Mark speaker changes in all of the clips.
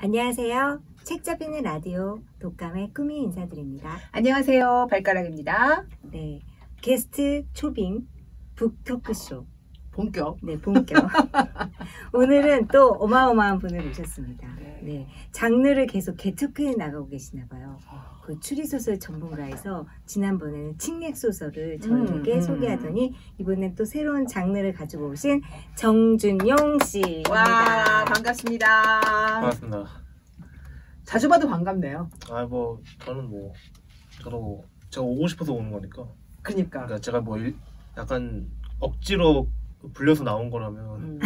Speaker 1: 안녕하세요. 책 잡히는 라디오 독감의 꿈이 인사드립니다.
Speaker 2: 안녕하세요. 발가락입니다.
Speaker 1: 네, 게스트 초빙 북토크쇼
Speaker 2: 본격.
Speaker 1: 네, 본격. 오늘은 또 어마어마한 분을 모셨습니다. 네, 장르를 계속 개척해 나가고 계시나 봐요. 그 추리소설 전문가에서 지난번에는 칙맥소설을 저에게 소개하더니 이번엔 또 새로운 장르를 가지고 오신 정준용 씨입니다.
Speaker 2: 와, 반갑습니다.
Speaker 3: 반갑습니다.
Speaker 2: 자주 봐도 반갑네요.
Speaker 3: 저도 제가 오고 싶어서 오는 거니까.
Speaker 2: 그러니까
Speaker 3: 제가 약간 억지로 불려서 나온 거라면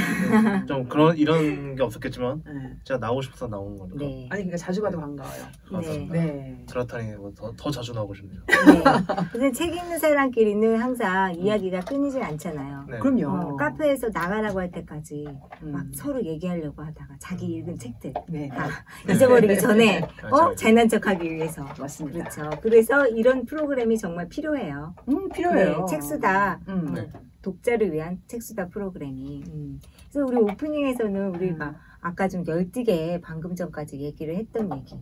Speaker 3: 좀 이런 게 없었겠지만
Speaker 2: 네.
Speaker 3: 제가 나오고 싶어서 나오는 거니까.
Speaker 1: 네.
Speaker 2: 아니 그러니까 자주 봐도 반가워요.
Speaker 3: 감사합니다.
Speaker 2: 네.
Speaker 3: 그렇다니 더 자주 나오고 싶네요.
Speaker 1: 네. 근데 책 읽는 사람끼리는 항상 이야기가 끊이질 않잖아요.
Speaker 3: 네.
Speaker 2: 그럼요.
Speaker 1: 카페에서 나가라고 할 때까지 막
Speaker 2: 음.
Speaker 1: 서로 얘기하려고 하다가 자기 읽은 책들
Speaker 2: 네.
Speaker 1: 다 잊어버리기 전에
Speaker 3: 맞아요.
Speaker 1: 잘난 척하기 위해서.
Speaker 2: 맞습니다.
Speaker 1: 그렇죠. 그래서 이런 프로그램이 정말 필요해요.
Speaker 2: 필요해요.
Speaker 1: 네, 책수다.
Speaker 3: 네.
Speaker 1: 독자를 위한 책수다 프로그램이. 그래서 우리 오프닝에서는 우리 막 아까 좀 열띠게 방금 전까지 얘기를 했던 얘기.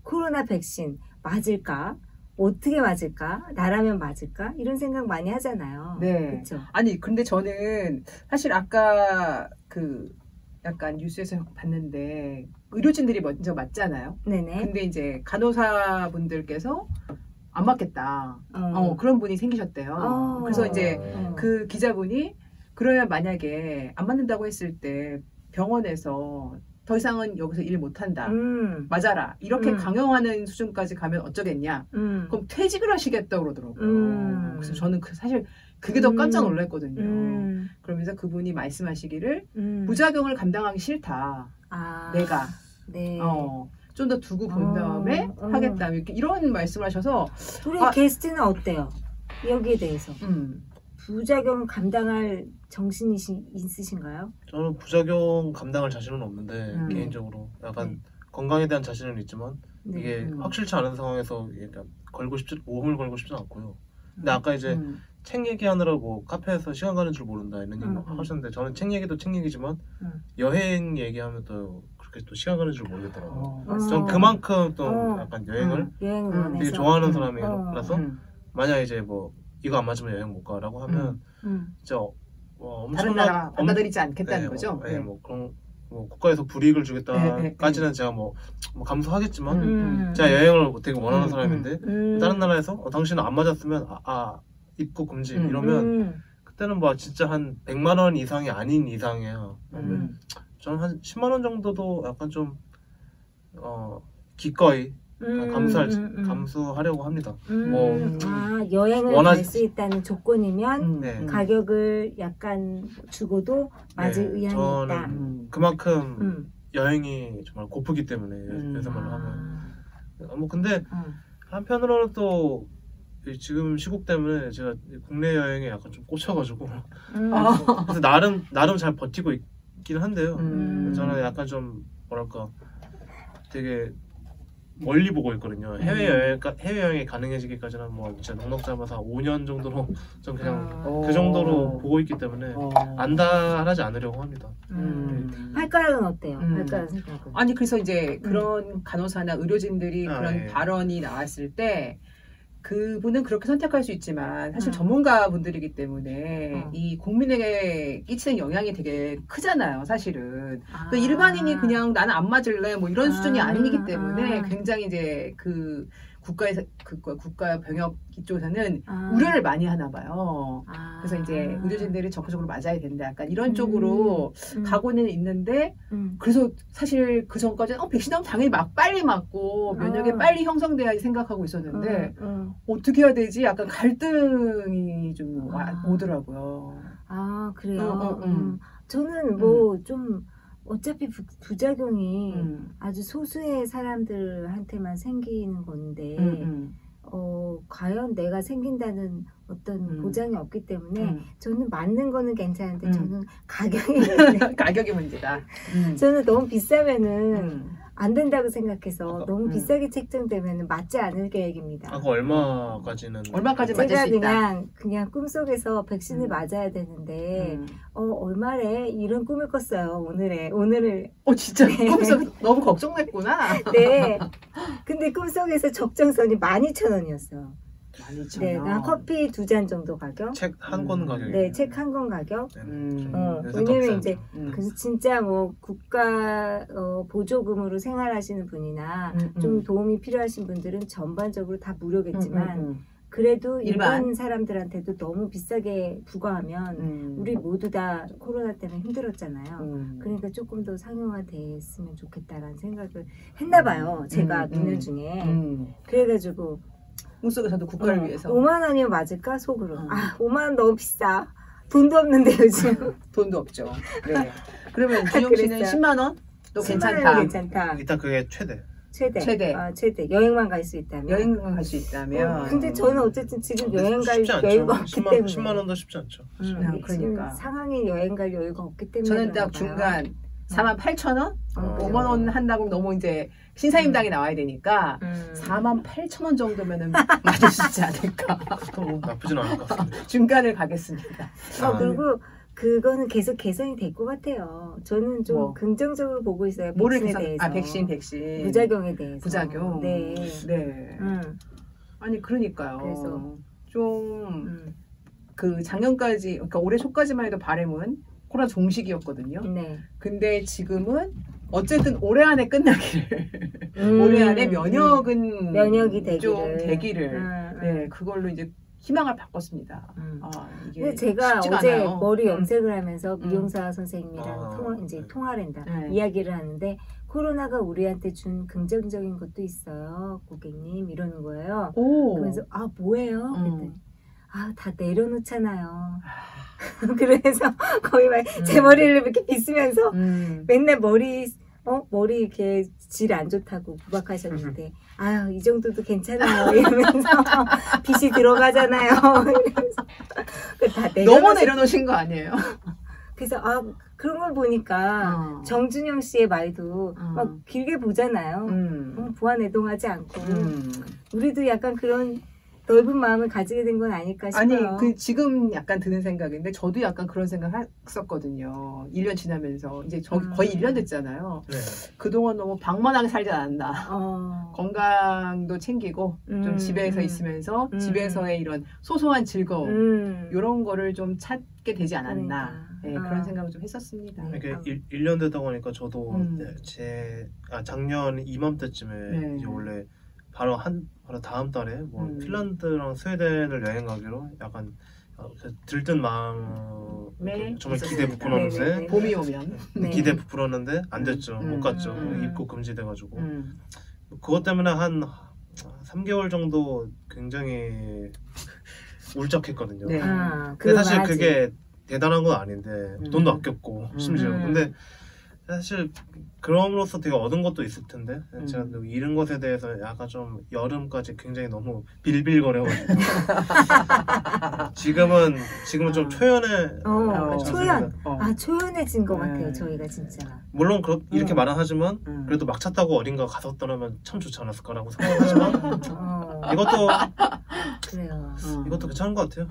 Speaker 1: 코로나 백신 맞을까? 어떻게 맞을까? 나라면 맞을까? 이런 생각 많이 하잖아요.
Speaker 2: 네.
Speaker 1: 그렇죠.
Speaker 2: 아니 근데 저는 사실 아까 그 약간 뉴스에서 봤는데 의료진들이 먼저 맞잖아요.
Speaker 1: 네네.
Speaker 2: 근데 이제 간호사분들께서 안 맞겠다. 그런 분이 생기셨대요. 그래서 이제 그 기자분이 그러면 만약에 안 맞는다고 했을 때 병원에서 더 이상은 여기서 일 못한다. 맞아라. 이렇게 강요하는 수준까지 가면 어쩌겠냐. 그럼 퇴직을 하시겠다고 그러더라고요. 그래서 저는 사실 그게 더 깜짝 놀랐거든요. 그러면서 그분이 말씀하시기를 부작용을 감당하기 싫다. 내가.
Speaker 1: 네.
Speaker 2: 좀 더 두고 본 다음에 하겠다. 이런 말씀을 하셔서
Speaker 1: 우리 게스트는 어때요? 여기에 대해서. 부작용 감당할 정신이 있으신가요?
Speaker 3: 저는 부작용 감당할 자신은 없는데 개인적으로 약간 건강에 대한 자신은 있지만 이게 확실치 않은 상황에서 모험을 걸고 싶진 않고요. 근데 아까 이제 책 얘기하느라고 카페에서 시간 가는 줄 모른다 이런 얘기 하셨는데 저는 책 얘기도 책 얘기지만 여행 얘기하면 또 그렇게 또 시간 가는 줄 모르겠더라고요. 전 그만큼 또 약간 여행을 되게 좋아하는 사람이라서 만약 이제 뭐 이거 안 맞으면 여행 못 가라고 하면 진짜
Speaker 2: 다른 나라 받아들이지 않겠다는 거죠.
Speaker 3: 네, 뭐 그런 국가에서 불이익을 주겠다까지는 제가 뭐 감수하겠지만 제가 여행을 되게 원하는 사람인데 다른 나라에서 당신은 안 맞았으면 입국 금지 이러면 그때는 뭐 진짜 한 100만 원 이상이 아닌 이상이에요. 저는 한 10만 원 정도도 약간 좀 기꺼이 감수하려고 합니다.
Speaker 1: 여행을 갈 수 있다는 조건이면 가격을 약간 주고도 맞을 의향이 있다.
Speaker 3: 그만큼 여행이 정말 고프기 때문에 요새 말로 하면 근데 한편으로는 또 지금 시국 때문에 제가 국내 여행에 약간 좀 꽂혀가지고 그래서 나름 잘 버티고 있긴 한데요. 저는 약간 좀 뭐랄까 되게 멀리 보고 있거든요. 해외여행이 가능해지기까지는 뭐 진짜 넉넉 잡아서 5년 정도로 좀 그냥 그 정도로 보고 있기 때문에 안달하지 않으려고 합니다.
Speaker 1: 발가락은 어때요? 발가락 생각은?
Speaker 2: 아니 그래서 이제 그런 간호사나 의료진들이 그런 발언이 나왔을 때 그분은 그렇게 선택할 수 있지만 사실 전문가분들이기 때문에 이 국민에게 끼치는 영향이 되게 크잖아요, 사실은. 일반인이 그냥 나는 안 맞을래 뭐 이런 수준이 아니기 때문에 굉장히 이제 그 국가 병역 이쪽에서는 우려를 많이 하나 봐요. 그래서 이제 의료진들이 적극적으로 맞아야 된다. 약간 이런 쪽으로 가고는 있는데 그래서 사실 그 전까지는 백신하면 당연히 빨리 맞고 면역이 빨리 형성돼야지 생각하고 있었는데 어떻게 해야 되지? 약간 갈등이 좀 오더라고요.
Speaker 1: 그래요? 저는 뭐 좀 어차피 부작용이 아주 소수의 사람들한테만 생기는 건데 과연 내가 생긴다는 어떤 보장이 없기 때문에 저는 맞는 거는 괜찮은데 저는 가격이
Speaker 2: 가격이 문제다.
Speaker 1: 저는 너무 비싸면은 안 된다고 생각해서 너무 비싸게 책정되면 맞지 않을 계획입니다.
Speaker 3: 아까 얼마까지는
Speaker 2: 얼마까지 맞을
Speaker 1: 제가
Speaker 2: 수 있다.
Speaker 1: 그냥 꿈속에서 백신을 맞아야 되는데 얼마래 이런 꿈을 꿨어요. 오늘을
Speaker 2: 진짜
Speaker 1: 네.
Speaker 2: 꿈속 너무 걱정됐구나.
Speaker 1: 네. 근데 꿈속에서 적정선이 12,000원이었어요.
Speaker 2: 12,000원.
Speaker 1: 네, 한 커피 2잔 정도 가격.
Speaker 3: 책 한 권 가격.
Speaker 1: 네, 책 한 권 가격. 왜냐면 이제 그래서 진짜 뭐 국가 보조금으로 생활하시는 분이나 좀 도움이 필요하신 분들은 전반적으로 다 무료겠지만 그래도 일반 사람들한테도 너무 비싸게 부과하면 우리 모두 다 코로나 때문에 힘들었잖아요. 그러니까 조금 더 상용화됐으면 좋겠다라는 생각을 했나 봐요. 제가 있는 중에. 그래가지고
Speaker 2: 꿈속에서도 국가를 위해서
Speaker 1: 5만 원이면 맞을까 속으로. 5만 원 너무 비싸. 돈도 없는데 요즘.
Speaker 2: 돈도 없죠. 네. 그러면 준영 씨는 10만 원? 또
Speaker 1: 10만 원은 괜찮다.
Speaker 3: 일단 그게 최대.
Speaker 1: 최대. 여행만 갈 수 있다면.
Speaker 2: 여행만 갈 수 있다면.
Speaker 1: 근데 저는 어쨌든 지금 여행 갈 여유가 없기 때문에.
Speaker 3: 10만 원도 쉽지 않죠.
Speaker 2: 그러니까.
Speaker 1: 상황이 여행 갈 여유가 없기 때문에.
Speaker 2: 저는 딱 중간 48,000원? 5만 원 한다고 너무 이제 신사임당이 나와야 되니까 48,000원 정도면은 맞을 수 있지 않을까.
Speaker 3: 나쁘진 않을 것 같습니다.
Speaker 2: 중간을 가겠습니다.
Speaker 1: 그리고 그거는 계속 개선이 될 것 같아요. 저는 좀 긍정적으로 보고 있어요. 백신에 대해서.
Speaker 2: 백신.
Speaker 1: 부작용에 대해서.
Speaker 2: 부작용.
Speaker 1: 네.
Speaker 2: 아니 그러니까요.
Speaker 1: 그래서
Speaker 2: 좀 그 작년까지 그러니까 올해 초까지만 해도 바람은 코로나 종식이었거든요.
Speaker 1: 네.
Speaker 2: 근데 지금은 어쨌든 올해 안에 끝나기를 올해 안에 면역이 되기를 네 그걸로 이제 희망을 바꿨습니다.
Speaker 1: 근데 제가 어제 않아요. 머리 염색을 하면서 미용사 선생님이랑 통화를 한다 이야기를 하는데 코로나가 우리한테 준 긍정적인 것도 있어요, 고객님 이러는 거예요. 그래서 뭐예요? 그랬더니 다 내려놓잖아요. 그래서 거의 막 제 머리를 이렇게 빗으면서 맨날 머리 이렇게 질 안 좋다고 구박하셨는데 이 정도도 괜찮아요 이러면서 빗이 들어가잖아요. 다
Speaker 2: 너무 내려놓으신 거 아니에요?
Speaker 1: 그래서 그런 걸 보니까 정준영 씨의 말도 막 길게 보잖아요. 부안해동하지 않고 우리도 약간 그런 넓은 마음을 가지게 된 건 아닐까 싶어요.
Speaker 2: 아니, 지금 약간 드는 생각인데 저도 약간 그런 생각 했었거든요. 1년 지나면서 이제 거의 1년 됐잖아요.
Speaker 3: 네.
Speaker 2: 그동안 너무 방만하게 살지 않았나. 건강도 챙기고 좀 집에서 있으면서 집에서의 이런 소소한 즐거움 이런 거를 좀 찾게 되지 않았나. 네, 그런 생각을 좀 했었습니다.
Speaker 3: 이게 1년 되다 보니까 저도 작년 이맘때쯤에 이제 원래 바로 다음 달에 핀란드랑 스웨덴을 여행 가기로 약간 들뜬 마음 정말 기대 부풀었는데
Speaker 2: 봄이 오면
Speaker 3: 기대 부풀었는데 안 됐죠. 못 갔죠. 입국 금지돼가지고 그것 때문에 한 3개월 정도 굉장히 울적했거든요.
Speaker 2: 네.
Speaker 3: 근데 사실 그게 대단한 건 아닌데 돈도 아꼈고 심지어 근데 사실 그럼으로써 되게 얻은 것도 있을 텐데 제가 잃은 것에 대해서 약간 좀 여름까지 굉장히 너무 빌빌거려가지고 지금은 좀
Speaker 1: 초연해진 것 같아요. 저희가 진짜
Speaker 3: 물론 이렇게 말은 하지만 그래도 막차 타고 어딘가 가서 떠나면 참 좋지 않았을 거라고 생각하지만 이것도 괜찮은 것 같아요.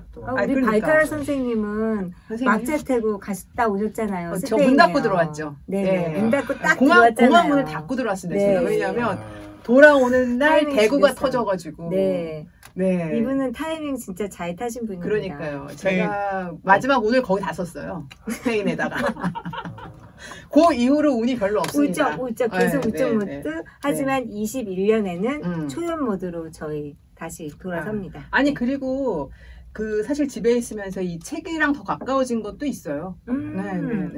Speaker 1: 우리 발가락 선생님은 막차 타고 갔다 오셨잖아요.
Speaker 2: 저 문 닫고 들어왔죠.
Speaker 1: 네. 문 닫고 딱 들어왔잖아요.
Speaker 2: 공항 문을 닫고 들어왔습니다. 제가. 왜냐하면 돌아오는 날 대구가 터져가지고. 네.
Speaker 1: 이분은 타이밍 진짜 잘 타신 분입니다.
Speaker 2: 그러니까요. 제가 마지막 운을 거기 다 썼어요. 스페인에다가. 그 이후로 운이 별로 없습니다.
Speaker 1: 우쩍 계속 우쩍 모드. 하지만 21년에는 초연 모드로 저희 다시 돌아섭니다.
Speaker 2: 아니 그리고 사실 집에 있으면서 이 책이랑 더 가까워진 것도 있어요.
Speaker 1: 맞아요.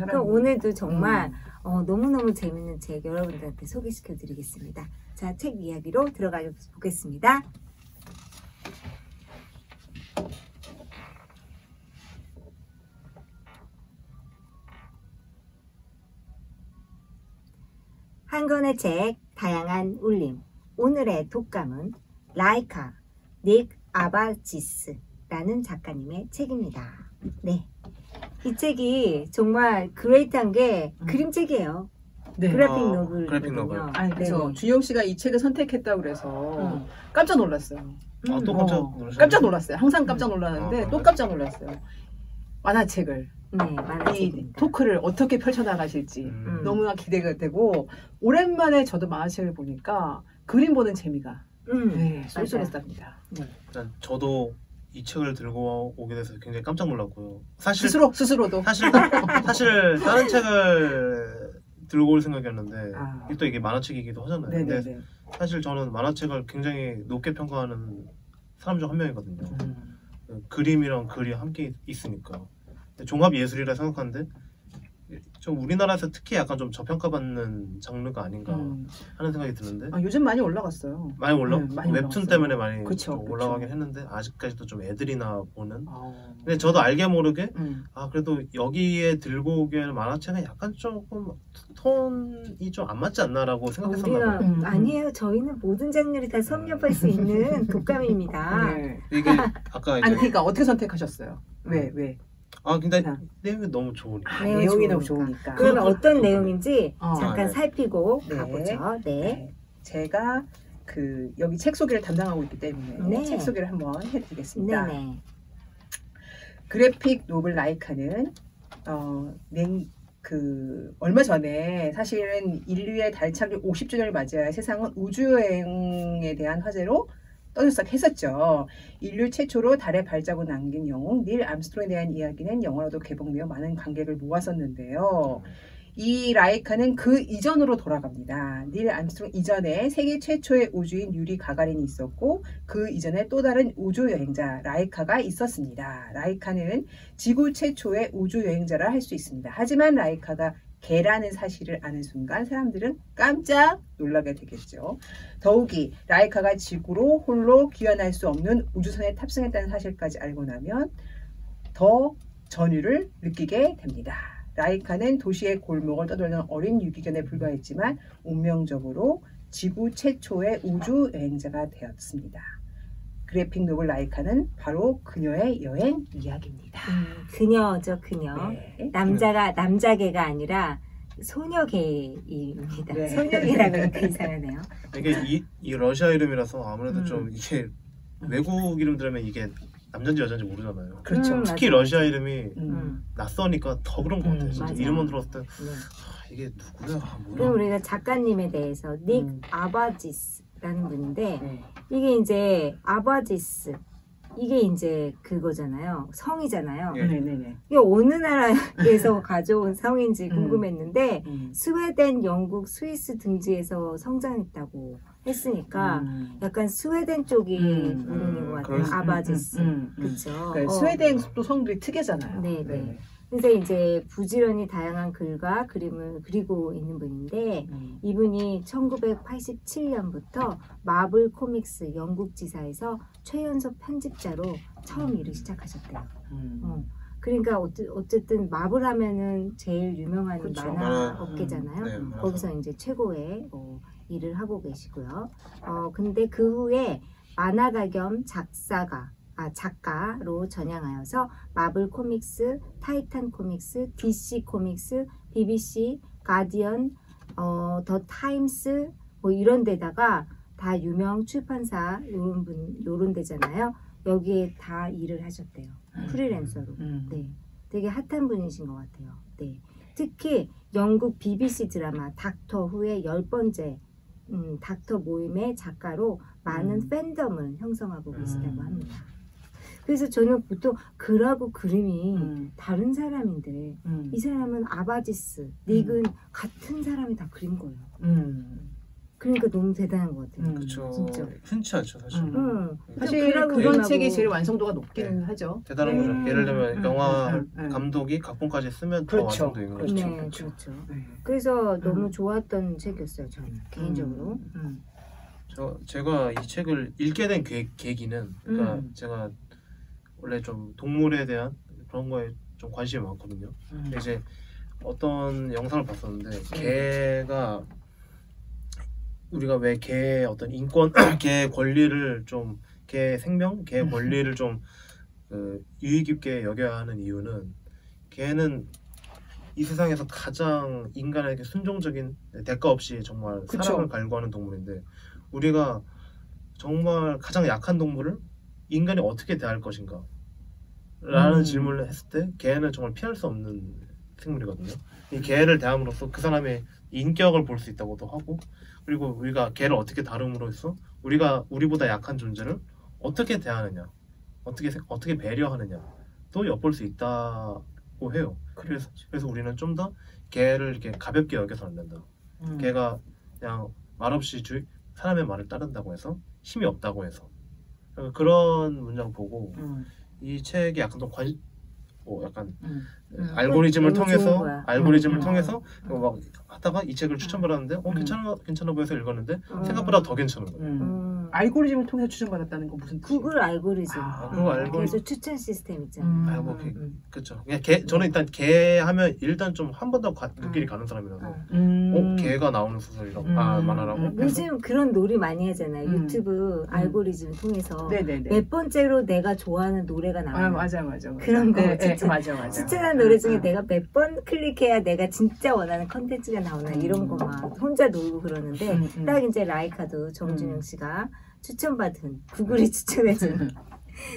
Speaker 1: 그럼 오늘도 정말 너무너무 재밌는 책 여러분들한테 소개시켜 드리겠습니다. 자, 책 이야기로 들어가 보겠습니다. 한 권의 책, 다양한 울림. 오늘의 독감은 라이카 닉 아바지스라는 작가님의 책입니다. 네, 이 책이 정말 그레이트한 게 그림책이에요.
Speaker 2: 네.
Speaker 1: 그래픽 노블.
Speaker 3: 그래픽 노블.
Speaker 2: 아니 그래서
Speaker 1: 네.
Speaker 2: 준영 씨가 이 책을 선택했다고 그래서 깜짝 놀랐어요.
Speaker 3: 또 깜짝 놀랐어요.
Speaker 2: 깜짝 놀랐어요. 항상 깜짝 놀랐는데 또 깜짝 놀랐어요. 만화책을
Speaker 1: 네,
Speaker 2: 이
Speaker 1: 만화책입니다.
Speaker 2: 토크를 어떻게 펼쳐나가실지 너무나 기대가 되고 오랜만에 저도 만화책을 보니까 그림 보는 재미가 네, 쏠쏠했답니다.
Speaker 1: 네.
Speaker 3: 저도 이 책을 들고 오게 돼서 굉장히 깜짝 놀랐고요. 사실
Speaker 2: 스스로도
Speaker 3: 사실 다른 책을 들고 올 생각이었는데 또 이게 만화책이기도 하잖아요.
Speaker 2: 네네네.
Speaker 3: 근데 사실 저는 만화책을 굉장히 높게 평가하는 사람 중 한 명이거든요. 그림이랑 글이 함께 있으니까 종합 예술이라 생각하는데 좀 우리나라에서 특히 약간 좀 저평가받는 장르가 아닌가 하는 생각이 드는데
Speaker 2: 요즘 많이 올라갔어요.
Speaker 3: 많이
Speaker 2: 많이
Speaker 3: 웹툰
Speaker 2: 올라갔어요.
Speaker 3: 때문에 많이
Speaker 2: 그쵸.
Speaker 3: 올라가긴 했는데 아직까지도 좀 애들이나 보는 근데 저도 알게 모르게 그래도 여기에 들고 오기에는 만화책은 약간 조금 톤이 좀 안 맞지 않나라고 생각했었나 봐요.
Speaker 1: 아니에요. 저희는 모든 장르를 다 섭렵할 수 있는 독감입니다.
Speaker 2: 네.
Speaker 3: 이게 아까 이제
Speaker 2: 그러니까 어떻게 선택하셨어요? 왜?
Speaker 3: 근데 내용이 너무 좋으니까.
Speaker 2: 내용이 너무 좋으니까.
Speaker 1: 그러면 어떤 내용인지 잠깐
Speaker 3: 네.
Speaker 1: 살피고
Speaker 2: 네.
Speaker 1: 가보죠. 네.
Speaker 2: 제가 여기 책 소개를 담당하고 있기 때문에
Speaker 1: 네.
Speaker 2: 책 소개를 한번 해드리겠습니다.
Speaker 1: 네네.
Speaker 2: 그래픽 노블 라이카는 얼마 전에 사실은 인류의 달 착륙 50주년을 맞이하여 세상은 우주여행에 대한 화제로 떠들썩했었죠. 인류 최초로 달에 발자국 남긴 영웅 닐 암스트롱에 대한 이야기는 영화로도 개봉되어 많은 관객을 모았었는데요. 이 라이카는 그 이전으로 돌아갑니다. 닐 암스트롱 이전에 세계 최초의 우주인 유리 가가린이 있었고 그 이전에 또 다른 우주 여행자 라이카가 있었습니다. 라이카는 지구 최초의 우주 여행자라 할 수 있습니다. 하지만 라이카가 개라는 사실을 아는 순간 사람들은 깜짝 놀라게 되겠죠. 더욱이 라이카가 지구로 홀로 귀환할 수 없는 우주선에 탑승했다는 사실까지 알고 나면 더 전율을 느끼게 됩니다. 라이카는 도시의 골목을 떠돌던 어린 유기견에 불과했지만 운명적으로 지구 최초의 우주 여행자가 되었습니다. 그래픽 노블 라이카는 바로 그녀의 여행 이야기입니다.
Speaker 1: 그녀죠, 그녀.
Speaker 2: 네.
Speaker 1: 남자개가 아니라 소녀개입니다.
Speaker 2: 네.
Speaker 1: 소녀개라고 하니까 이상하네요.
Speaker 3: 이게 이 러시아 이름이라서 아무래도 좀 이게 외국 이름 들으면 이게 남자인지 여자인지 모르잖아요.
Speaker 2: 그렇죠.
Speaker 3: 특히
Speaker 1: 맞아요.
Speaker 3: 러시아 이름이 낯서니까 더 그런 것 같아요. 진짜
Speaker 1: 맞아요.
Speaker 3: 이름만 들었을 때
Speaker 1: 네.
Speaker 3: 이게 누구야?
Speaker 1: 그럼
Speaker 3: 뭐야?
Speaker 1: 우리가 작가님에 대해서 닉 아바지스라는 분인데
Speaker 2: 네.
Speaker 1: 이게 이제 아바지스 이게 이제 그거잖아요. 성이잖아요.
Speaker 3: 예.
Speaker 2: 네네네.
Speaker 1: 이게 어느 나라에서 가져온 성인지 궁금했는데 스웨덴, 영국, 스위스 등지에서 성장했다고 했으니까 약간 스웨덴 쪽이 본인인 것 같아요. 아바지스. 그렇죠.
Speaker 2: 스웨덴도 성들이 특이하잖아요.
Speaker 1: 네. 그래서 이제 부지런히 다양한 글과 그림을 그리고 있는 분인데 이분이 1987년부터 마블 코믹스 영국 지사에서 최연소 편집자로 처음 일을 시작하셨대요. 그러니까 어쨌든 마블 하면은 제일 유명한
Speaker 2: 그쵸.
Speaker 1: 만화 업계잖아요.
Speaker 3: 네,
Speaker 1: 거기서 이제 최고의 일을 하고 계시고요. 근데 그 후에 만화가 겸 작가로 전향하여서 마블 코믹스, 타이탄 코믹스, DC 코믹스, BBC, 가디언, 더 타임스 이런 데다가 다 유명 출판사 요런 데잖아요. 여기에 다 일을 하셨대요. 프리랜서로. 네. 되게 핫한 분이신 것 같아요. 네. 특히 영국 BBC 드라마 닥터 후의 10번째 닥터 모임의 작가로 많은 팬덤을 형성하고 계시다고 합니다. 그래서 저는 보통 글하고 그림이 다른 사람인데 이 사람은 아바지스, 닉은 같은 사람이 다 그린 거예요. 그러니까 너무 대단한 것 같아요.
Speaker 3: 그렇죠.
Speaker 1: 진짜.
Speaker 3: 흔치 않죠 사실.
Speaker 2: 사실 그런 책이 제일 완성도가 높기는 하죠.
Speaker 3: 대단한 거죠. 예를 들면 영화 감독이 각본까지 쓰면 더 완성도 있는 거죠.
Speaker 1: 네, 그렇죠. 그래서 너무 좋았던 책이었어요, 저는 개인적으로.
Speaker 3: 제가 이 책을 읽게 된 계기는 그러니까 제가 원래 좀 동물에 대한 그런 거에 좀 관심이 많거든요. 근데 이제 어떤 영상을 봤었는데 개가 우리가 왜 개의 어떤 인권, 개의 권리를 좀 개 생명, 개의 권리를 좀 유의 깊게 여겨야 하는 이유는 개는 이 세상에서 가장 인간에게 순종적인 대가 없이 정말
Speaker 2: 그쵸.
Speaker 3: 사랑을 갈구하는 동물인데 우리가 정말 가장 약한 동물을 인간이 어떻게 대할 것인가 라는 질문을 했을 때 개는 정말 피할 수 없는 생물이거든요. 이 개를 대함으로써 그 사람의 인격을 볼 수 있다고도 하고 그리고 우리가 개를 어떻게 다룸으로써 우리보다 약한 존재를 어떻게 대하느냐 어떻게 배려하느냐 또 엿볼 수 있다고 해요. 그래서 우리는 좀 더 개를 이렇게 가볍게 여겨서 안 된다. 개가 그냥 말없이 사람의 말을 따른다고 해서 힘이 없다고 해서 그런 문장 보고 이 책이 약간 더 약간 알고리즘을 통해서 막 하다가 이 책을 추천받았는데 괜찮아 보여서 읽었는데 생각보다 더 괜찮은 거예요.
Speaker 2: 알고리즘을 통해서 추천받았다는 건 무슨 뜻이에요?
Speaker 1: 구글 알고리즘. 그래서 추천 시스템 있잖아요.
Speaker 3: 그렇죠. 저는 일단 개 하면 일단 좀 한 번 더 눈길이 가는 사람이라서 개가 나오는 소설이라고 만화라고.
Speaker 1: 요즘 그런 놀이 많이 하잖아요. 유튜브 알고리즘 통해서 몇 번째로 내가 좋아하는 노래가 나와요.
Speaker 2: 맞아.
Speaker 1: 그런 거
Speaker 2: 맞아.
Speaker 1: 추천한 노래 중에 내가 몇 번 클릭해야 내가 진짜 원하는 컨텐츠가 나오나 이런 거 막 혼자 놀고 그러는데 딱 이제 라이카도 정준영 씨가 추천받은 구글이 추천해준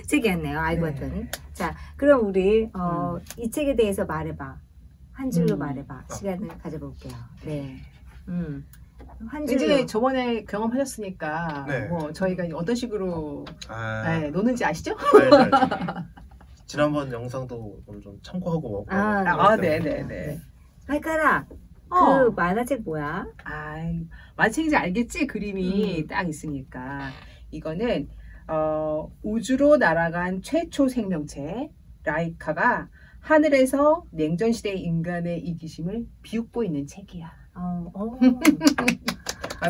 Speaker 1: 책이었네요. 알고 봤더니. 자, 그럼 우리 이 책에 대해서 말해봐. 한 줄로 말해봐. 시간을 가져볼게요. 네. 한 줄로.
Speaker 2: 이제 저번에 경험하셨으니까 뭐 저희가 어떤 식으로 노는지 아시죠?
Speaker 3: 알죠. 지난번 영상도 좀 참고하고
Speaker 2: 네네네.
Speaker 1: 발가락. 그 만화책 뭐야?
Speaker 2: 만화책인지 알겠지? 그림이 딱 있으니까. 이거는 우주로 날아간 최초 생명체 라이카가 하늘에서 냉전시대의 인간의 이기심을 비웃고 있는 책이야.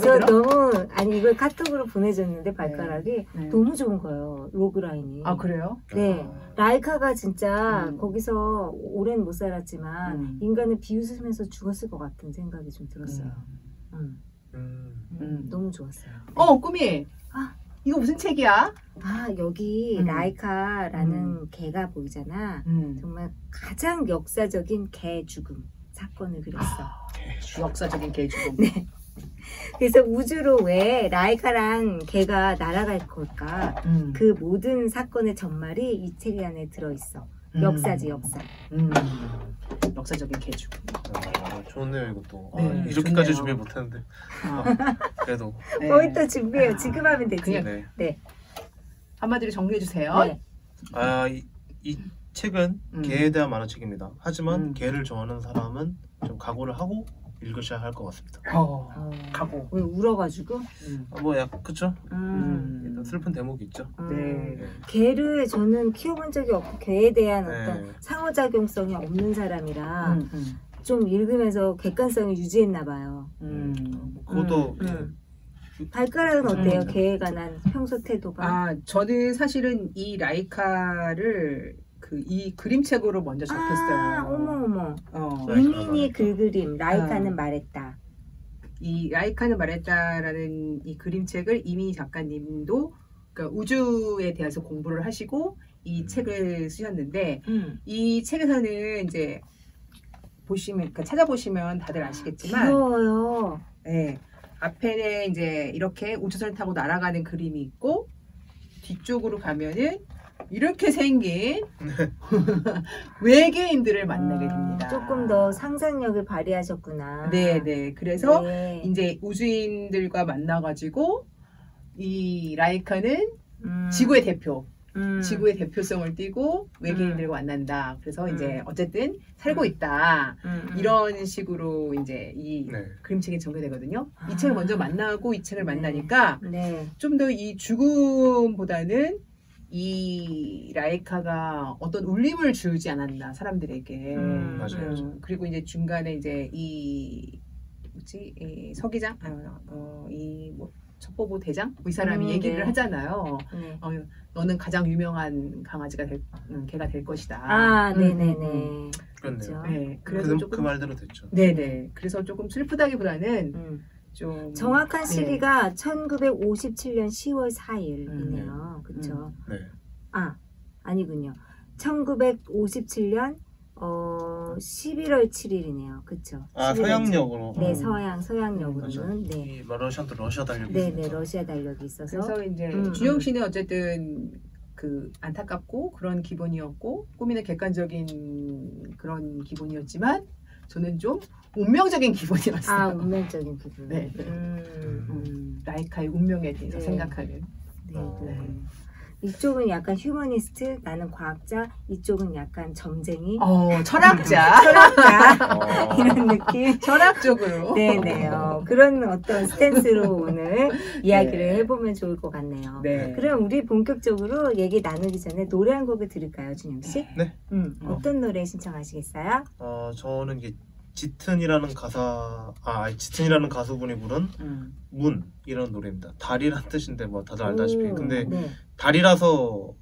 Speaker 1: 저 너무 이걸 카톡으로 보내줬는데 발가락이 너무 좋은 거예요. 로그라인이.
Speaker 2: 그래요?
Speaker 1: 네. 라이카가 진짜 거기서 오랜 못 살았지만 인간을 비웃으면서 죽었을 것 같은 생각이 좀 들었어요. 너무 좋았어요.
Speaker 2: 꿈이. 이거 무슨 책이야?
Speaker 1: 여기 라이카라는 개가 보이잖아. 정말 가장 역사적인 개 죽음 사건을 그렸어.
Speaker 2: 역사적인 개 죽음.
Speaker 1: 네. 그래서 우주로 왜 라이카랑 개가 날아갈 걸까? 그 모든 사건의 전말이 이 책 안에 들어있어. 역사지, 역사.
Speaker 2: 역사적인 개 죽음.
Speaker 3: 좋네요, 이것도. 이렇게까지 준비 못했는데. 그래도.
Speaker 1: 거의 또 준비해요. 지금 하면 되지.
Speaker 2: 네. 한마디로 정리해주세요.
Speaker 1: 네.
Speaker 3: 이 책은 개에 대한 만화책입니다. 하지만 개를 좋아하는 사람은 좀 각오를 하고 읽으셔야 할 것 같습니다.
Speaker 2: 각오.
Speaker 1: 왜 울어가지고?
Speaker 3: 그쵸? 일단 슬픈 대목이 있죠.
Speaker 2: 네.
Speaker 1: 개를 저는 키워본 적이 없고 개에 대한 어떤 상호작용성이 없는 사람이라 좀 읽으면서 객관성을 유지했나 봐요.
Speaker 3: 그것도
Speaker 1: 발가락은 어때요? 개에 관한 평소 태도가?
Speaker 2: 저는 사실은 이 라이카를 이 그림책으로 먼저 접했어요.
Speaker 1: 어머. 이민이 글그림 라이카는 말했다.
Speaker 2: 이 라이카는 말했다라는 이 그림책을 이민희 작가님도 그러니까 우주에 대해서 공부를 하시고 이 책을 쓰셨는데 이 책에서는 이제 찾아보시면 다들 아시겠지만
Speaker 1: 귀여워요.
Speaker 2: 네, 앞에는 이제 이렇게 우주선을 타고 날아가는 그림이 있고 뒤쪽으로 가면은 이렇게 생긴 외계인들을 만나게 됩니다.
Speaker 1: 조금 더 상상력을 발휘하셨구나.
Speaker 2: 네. 그래서 이제 우주인들과 만나가지고 이 라이카는 지구의 대표, 지구의 대표성을 띠고 외계인들과 만난다. 그래서 이제 어쨌든 살고 있다. 이런 식으로 이제 이 그림책이 전개되거든요. 이 책을 먼저 만나고 이 책을 만나니까 좀 더 이 죽음보다는 이 라이카가 어떤 울림을 주지 않았나 사람들에게.
Speaker 3: 맞아요.
Speaker 2: 그리고 이제 중간에 이제 이 서기장 첩보부 대장 이 사람이 얘기를 하잖아요. 너는 가장 유명한 개가 될 것이다.
Speaker 1: 네네네.
Speaker 3: 그렇네요.
Speaker 2: 네, 그래서
Speaker 3: 그 말대로 됐죠.
Speaker 2: 네네. 그래서 조금 슬프다기보다는 좀
Speaker 1: 정확한 시기가 1957년 10월 4일이네요. 그렇죠?
Speaker 3: 네.
Speaker 1: 아니군요. 1957년 11월 7일이네요. 그쵸?
Speaker 3: 아,
Speaker 1: 11월
Speaker 3: 서양역으로.
Speaker 1: 네, 서양역으로는 네.
Speaker 3: 러시아도 러시아 달력이
Speaker 1: 네,
Speaker 3: 있으니까.
Speaker 1: 네, 러시아 달력이 있어서
Speaker 2: 그래서 이제 준영 씨는 어쨌든 그 안타깝고 그런 기분이었고 꾸미는 객관적인 그런 기분이었지만 저는 좀 운명적인 기분이었어요.
Speaker 1: 아, 운명적인 기분.
Speaker 2: 네. 라이카의 운명에 대해서
Speaker 1: 네.
Speaker 2: 생각하는.
Speaker 1: 네. 이쪽은 약간 휴머니스트, 나는 과학자, 이쪽은 약간 점쟁이,
Speaker 2: 철학자.
Speaker 1: 철학자 이런 느낌.
Speaker 2: 철학적으로.
Speaker 1: 네네. 그런 어떤 스탠스로 오늘 이야기를
Speaker 2: 네.
Speaker 1: 해보면 좋을 것 같네요.
Speaker 2: 네.
Speaker 1: 그럼 우리 본격적으로 얘기 나누기 전에 노래 한 곡을 들을까요, 준영 씨?
Speaker 3: 네.
Speaker 1: 어떤 노래 신청하시겠어요?
Speaker 3: 저는 이게 짙은이라는 짙은이라는 가수분이 부른 문이라는 노래입니다. 달이란 뜻인데 뭐 다들 알다시피 근데
Speaker 1: 네.
Speaker 3: 달이라서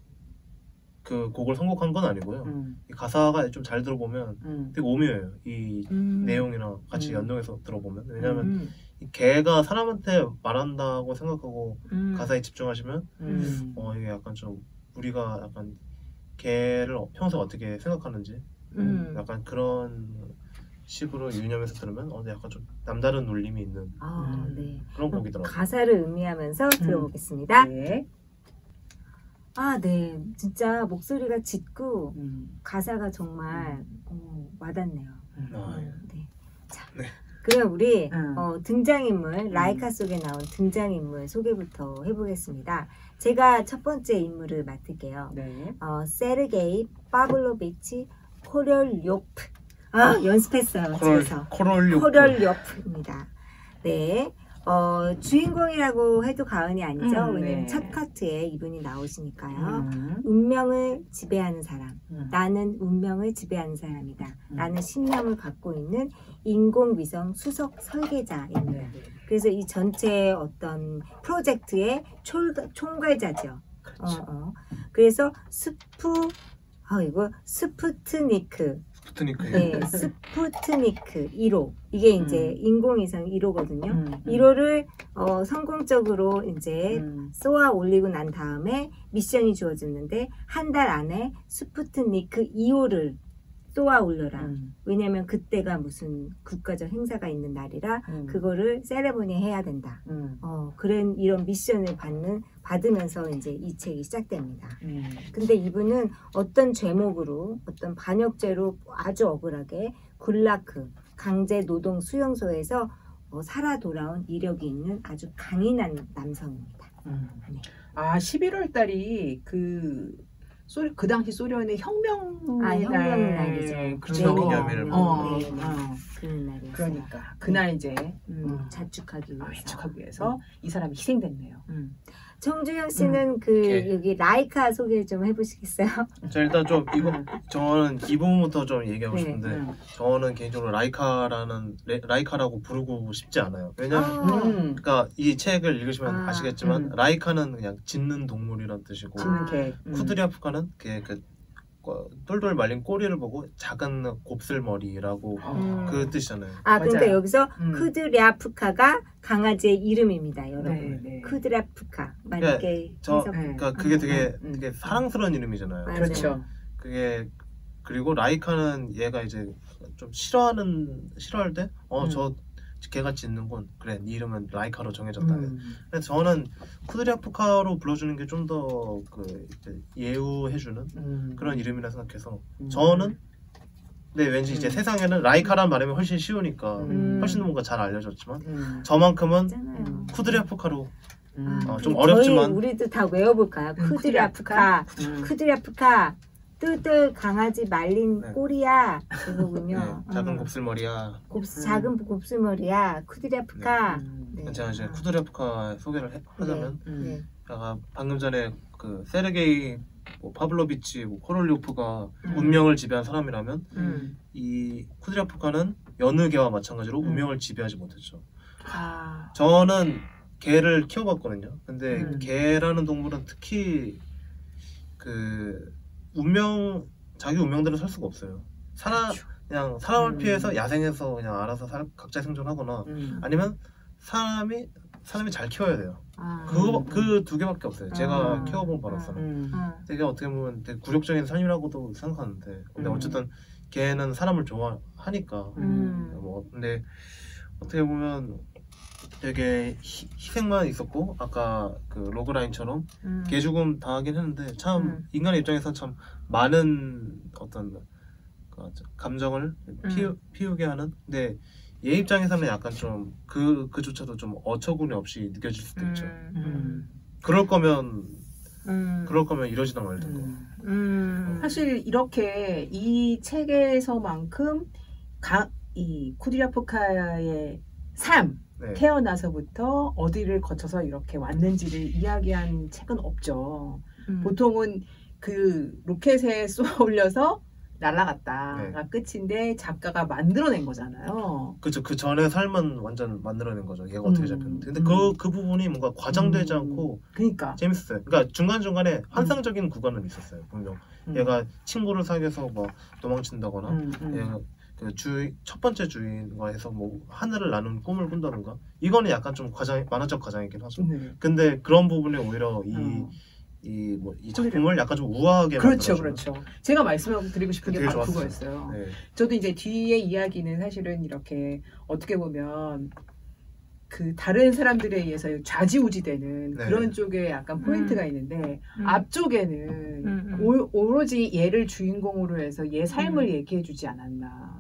Speaker 3: 그 곡을 선곡한 건 아니고요. 이 가사가 좀 잘 들어보면 되게 오묘해요. 이 내용이랑 같이 연동해서 들어보면 왜냐하면 이 개가 사람한테 말한다고 생각하고 가사에 집중하시면 이게 약간 좀 우리가 약간 개를 평소에 어떻게 생각하는지 약간 그런 식으로 유념해서 들으면 약간 좀 남다른 울림이 있는
Speaker 1: 네.
Speaker 3: 그런 곡이더라고요.
Speaker 1: 가사를 음미하면서 들어보겠습니다.
Speaker 2: 네.
Speaker 1: 네. 진짜 목소리가 짙고 가사가 정말 와닿네요. 네. 자,
Speaker 3: 네.
Speaker 1: 그럼 우리 등장인물, 라이카 속에 나온 등장인물 소개부터 해보겠습니다. 제가 첫 번째 인물을 맡을게요.
Speaker 2: 네.
Speaker 1: 세르게이 파블로비치 코렐료프. 연습했어요. 집에서. 코렐료프입니다. 네. 주인공이라고 해도 과언이 아니죠. 왜냐면
Speaker 2: 네.
Speaker 1: 첫 카트에 이분이 나오시니까요. 운명을 지배하는 사람. 나는 운명을 지배하는 사람이다. 라는 신념을 갖고 있는 인공위성 수석 설계자입니다. 그래서 이 전체 어떤 프로젝트의 총괄자죠.
Speaker 2: 그렇죠.
Speaker 1: 그래서 스푸트니크. 네, 스푸트니크 1호. 이게 이제 인공위성 1호거든요. 1호를 성공적으로 이제 쏘아 올리고 난 다음에 미션이 주어졌는데 한 달 안에 스푸트니크 2호를 쏘아 올려라. 왜냐면 그때가 무슨 국가적 행사가 있는 날이라 그거를 세레모니 해야 된다. 이런 미션을 받으면서 이제 이 책이 시작됩니다. 근데 이분은 어떤 죄목으로 어떤 반역죄로 아주 억울하게 굴라크 강제 노동 수용소에서 살아 돌아온 이력이 있는 아주 강인한 남성입니다. 네.
Speaker 2: 11월 달이 그 당시 소련의 혁명의
Speaker 1: 혁명날이죠.
Speaker 3: 그렇죠. 기념일을
Speaker 1: 그런 날이었어요.
Speaker 2: 그러니까 그날 이제
Speaker 1: 자축하기
Speaker 2: 위해서 이 사람이 희생됐네요.
Speaker 1: 정준영 씨는 여기 라이카 소개 좀 해보시겠어요?
Speaker 3: 자, 일단 좀 저는 이 부분부터 좀 얘기하고 싶은데 저는 개인적으로 라이카라고 부르고 싶지 않아요. 왜냐면 그러니까 이 책을 읽으시면 아시겠지만 라이카는 그냥 짖는 동물이란 뜻이고 쿠드리아프카는 똘똘 말린 꼬리를 보고 작은 곱슬머리라고 그 뜻이잖아요.
Speaker 1: 그러니까 여기서 쿠드리아프카가 강아지의 이름입니다, 여러분.
Speaker 2: 네.
Speaker 1: 쿠드리아프카.
Speaker 3: 그러니까 그게 되게 사랑스러운 이름이잖아요.
Speaker 1: 맞아요.
Speaker 2: 그렇죠.
Speaker 3: 그게 그리고 라이카는 얘가 이제 좀 싫어할 때 저 걔가 짖는군. 그래, 네 이름은 라이카로 정해졌다. 그래서 저는 쿠드리아프카로 불러주는 게 좀 더 예우해주는 그런 이름이라 생각해서 저는 근데 왠지 이제 세상에는 라이카라는 말하면 훨씬 쉬우니까 훨씬 뭔가 잘 알려졌지만 저만큼은 쿠드리아프카로 좀 어렵지만
Speaker 1: 우리도 다 외워볼까요? 쿠드리아프카. 쿠드리아프카. 똘똘 강아지 말린 꼬리야. 그거군요.
Speaker 3: 작은 곱슬머리야.
Speaker 1: 작은 곱슬머리야. 쿠드리아프카.
Speaker 3: 제가 이제 쿠드리아프카 소개를 하자면 방금 전에 그 세르게이 파블로비치 코롤리오프가 운명을 지배한 사람이라면 이 쿠드리아프카는 여느 개와 마찬가지로 운명을 지배하지 못했죠. 저는 개를 키워봤거든요. 근데 개라는 동물은 특히 자기 운명대로 살 수가 없어요. 그냥 사람을 피해서 야생에서 그냥 알아서 각자 생존하거나 아니면 사람이 잘 키워야 돼요. 그 두 개밖에 없어요. 제가 키워본 바로서는 되게 어떻게 보면 되게 굴욕적인 삶이라고도 생각하는데 근데 어쨌든 걔는 사람을 좋아하니까. 뭐 근데 어떻게 보면 되게 희생만 있었고 아까 그 로그라인처럼 개죽음 당하긴 했는데 참 인간의 입장에서 참 많은 어떤 감정을 피우게 하는. 근데 얘 입장에서는 약간 좀 그조차도 좀 어처구니 없이 느껴질 수도 있죠. 그럴 거면 이러지도 말든가.
Speaker 2: 사실 이렇게 이 책에서만큼 이 쿠드리아프카야의 삶,
Speaker 3: 네.
Speaker 2: 태어나서부터 어디를 거쳐서 이렇게 왔는지를 이야기한 책은 없죠. 보통은 그 로켓에 쏘아 올려서 날아갔다가 끝인데 작가가 만들어낸 거잖아요.
Speaker 3: 그렇죠. 그 전에 삶은 완전 만들어낸 거죠. 얘가 어떻게 잡혔는데. 근데 그 부분이 뭔가 과장되지 않고
Speaker 2: 그러니까
Speaker 3: 재밌었어요. 그러니까 중간중간에 환상적인 구간은 있었어요. 분명. 얘가 친구를 사귀어서 뭐 도망친다거나 얘가 그 첫 번째 주인과 해서 뭐 하늘을 나눈 꿈을 꾼다던가 이거는 약간 좀 만화적 과장이긴 하죠. 근데 그런 부분에 오히려 이 작품을 약간 좀 우아하게
Speaker 2: 그렇죠,
Speaker 3: 만들어줘요.
Speaker 2: 그렇죠. 제가 말씀드리고 싶은 게 바로
Speaker 3: 좋았어요.
Speaker 2: 그거였어요.
Speaker 3: 네.
Speaker 2: 저도 이제 뒤의 이야기는 사실은 이렇게 어떻게 보면 그 다른 사람들에 의해서 좌지우지되는
Speaker 3: 네.
Speaker 2: 그런 쪽에 약간 포인트가 있는데 앞쪽에는 오로지 얘를 주인공으로 해서 얘 삶을 얘기해주지 않았나.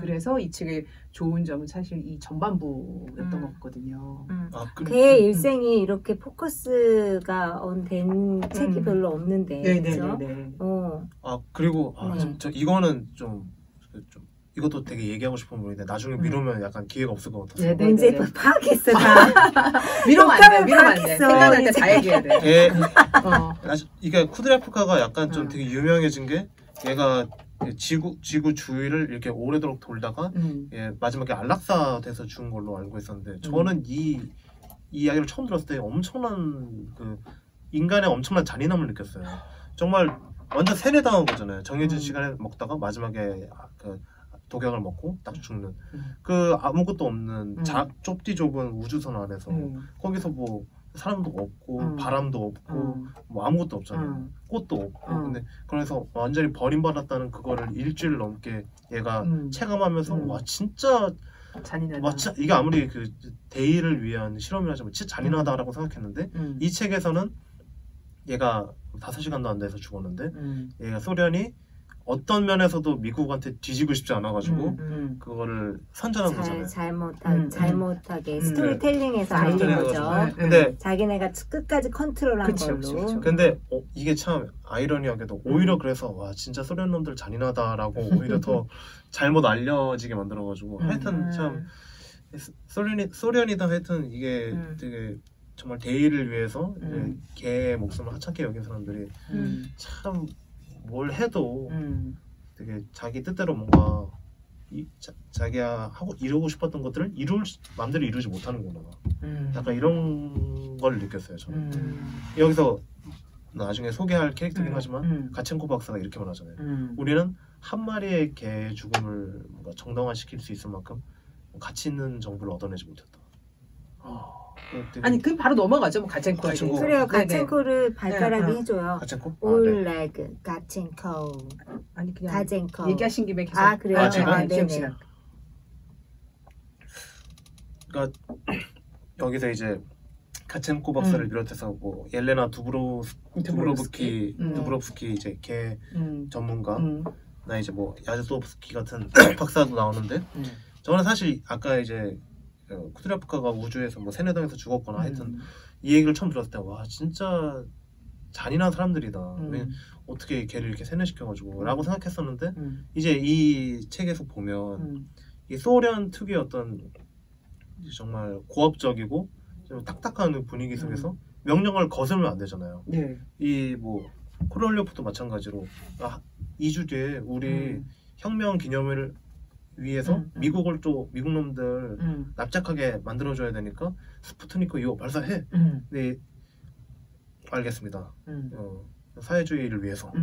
Speaker 2: 그래서 이 책의 좋은 점은 사실 이 전반부였던 것 같거든요.
Speaker 1: 그의 일생이 이렇게 포커스가 된 책이 별로 없는데. 그렇죠?
Speaker 3: 그리고 이거는 좀 이것도 되게 얘기하고 싶은 부분인데 나중에 미루면 약간 기회가 없을 것 같아서.
Speaker 1: 문제 파악했어 다.
Speaker 2: 미루면 안 돼. 생각날 때 다 얘기해야 돼.
Speaker 3: 이게 쿠드리아프카가 약간 좀 되게 유명해진 게 얘가 지구 주위를 이렇게 오래도록 돌다가 마지막에 안락사 돼서 죽은 걸로 알고 있었는데 저는 이 이야기를 처음 들었을 때 엄청난 그 인간의 엄청난 잔인함을 느꼈어요. 정말 완전 세뇌당한 거잖아요. 정해진 시간에 먹다가 마지막에 그 독약을 먹고 딱 죽는 그 아무것도 없는 좁디 좁은 우주선 안에서 거기서 뭐 사람도 없고 바람도 없고 뭐 아무것도 없잖아요. 꽃도 없고 근데 그래서 완전히 버림받았다는 그거를 일주일 넘게 얘가 체감하면서 와 진짜
Speaker 2: 잔인하다.
Speaker 3: 와 진짜 이게 아무리 그 대의를 위한 실험이라지만 진짜 잔인하다라고 생각했는데 이 책에서는 얘가 5시간도 안 돼서 죽었는데 얘가 소련이 어떤 면에서도 미국한테 뒤지고 싶지 않아가지고 그거를 선전한 거잖아요.
Speaker 1: 잘못하게 스토리텔링해서 알린 거죠.
Speaker 3: 근데
Speaker 1: 자기네가 끝까지 컨트롤한 걸로.
Speaker 2: 그쵸.
Speaker 3: 근데 이게 참 아이러니하게도 오히려 그래서 와 진짜 소련 놈들 잔인하다라고 오히려 더 잘못 알려지게 만들어가지고 하여튼 참 소련이다 하여튼 이게 되게 정말 대의를 위해서 개의 목숨을 하찮게 여긴 사람들이 참 뭘 해도 되게 자기 뜻대로 뭔가 자기가 하고 이루고 싶었던 것들을 마음대로 이루지 못하는구나. 약간 이런 걸 느꼈어요 저는. 여기서 나중에 소개할 캐릭터긴 하지만 가첸코 박사가 이렇게 말하잖아요. 우리는 한 마리의 개의 죽음을 뭔가 정당화시킬 수 있을 만큼 가치 있는 정보를 얻어내지 못했다.
Speaker 2: 아니 그 바로 넘어가죠. 뭐 가첸코에 대해서.
Speaker 1: 그래요. 가첸코를 발가락이 해줘요.
Speaker 3: 가첸코?
Speaker 1: 올레그 가첸코.
Speaker 2: 아니 그냥
Speaker 1: 가첸코.
Speaker 2: 얘기하신 김에 계속.
Speaker 1: 그래요.
Speaker 3: 제가?
Speaker 1: 네네.
Speaker 3: 그러니까 여기서 이제 가첸코 박사를 비롯해서 뭐 옐레나 두브로브스키 이제 개 전문가 나 이제 뭐 야즈도프스키 같은 박사도 나오는데 저는 사실 아까 이제 쿠드리아프카가 우주에서 뭐 세뇌당해서 죽었거나 하여튼 이 얘기를 처음 들었을 때 와 진짜 잔인한 사람들이다. 왜 어떻게 걔를 이렇게 세뇌시켜가지고 라고 생각했었는데 이제 이 책에서 보면 이 소련 특유의 어떤 정말 고압적이고 좀 딱딱한 분위기 속에서 명령을 거스르면 안 되잖아요. 이 뭐 코롤리오프도 마찬가지로 2주 뒤에 우리 혁명 기념일을 위해서 미국 놈들 납작하게 만들어줘야 되니까 스푸트니크 이거 발사해. 네, 알겠습니다. 사회주의를 위해서.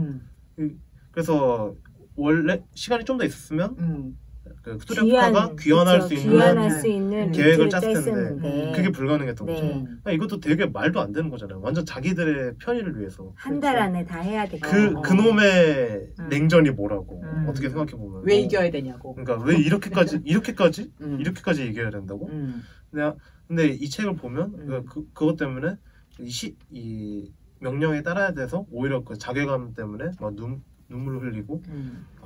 Speaker 3: 그래서 원래 시간이 좀 더 있었으면 그 쿠드리아프카가 귀환할 수 있는
Speaker 1: 귀환할 수 있는
Speaker 3: 계획을
Speaker 1: 루트를
Speaker 3: 짰을 텐데
Speaker 1: 짰었는데
Speaker 3: 그게 불가능했던
Speaker 1: 네.
Speaker 3: 거죠. 그러니까 이것도 되게 말도 안 되는 거잖아요. 완전 자기들의 편의를 위해서.
Speaker 1: 한 달 안에 다 해야 되고
Speaker 3: 그놈의 냉전이 뭐라고 어떻게 생각해 보면
Speaker 2: 왜 이겨야 되냐고.
Speaker 3: 그러니까 왜 이렇게까지 이겨야 된다고? 근데 이 책을 보면 그것 때문에 이 명령에 따라야 돼서 오히려 그 자괴감 때문에 막 눈물을 흘리고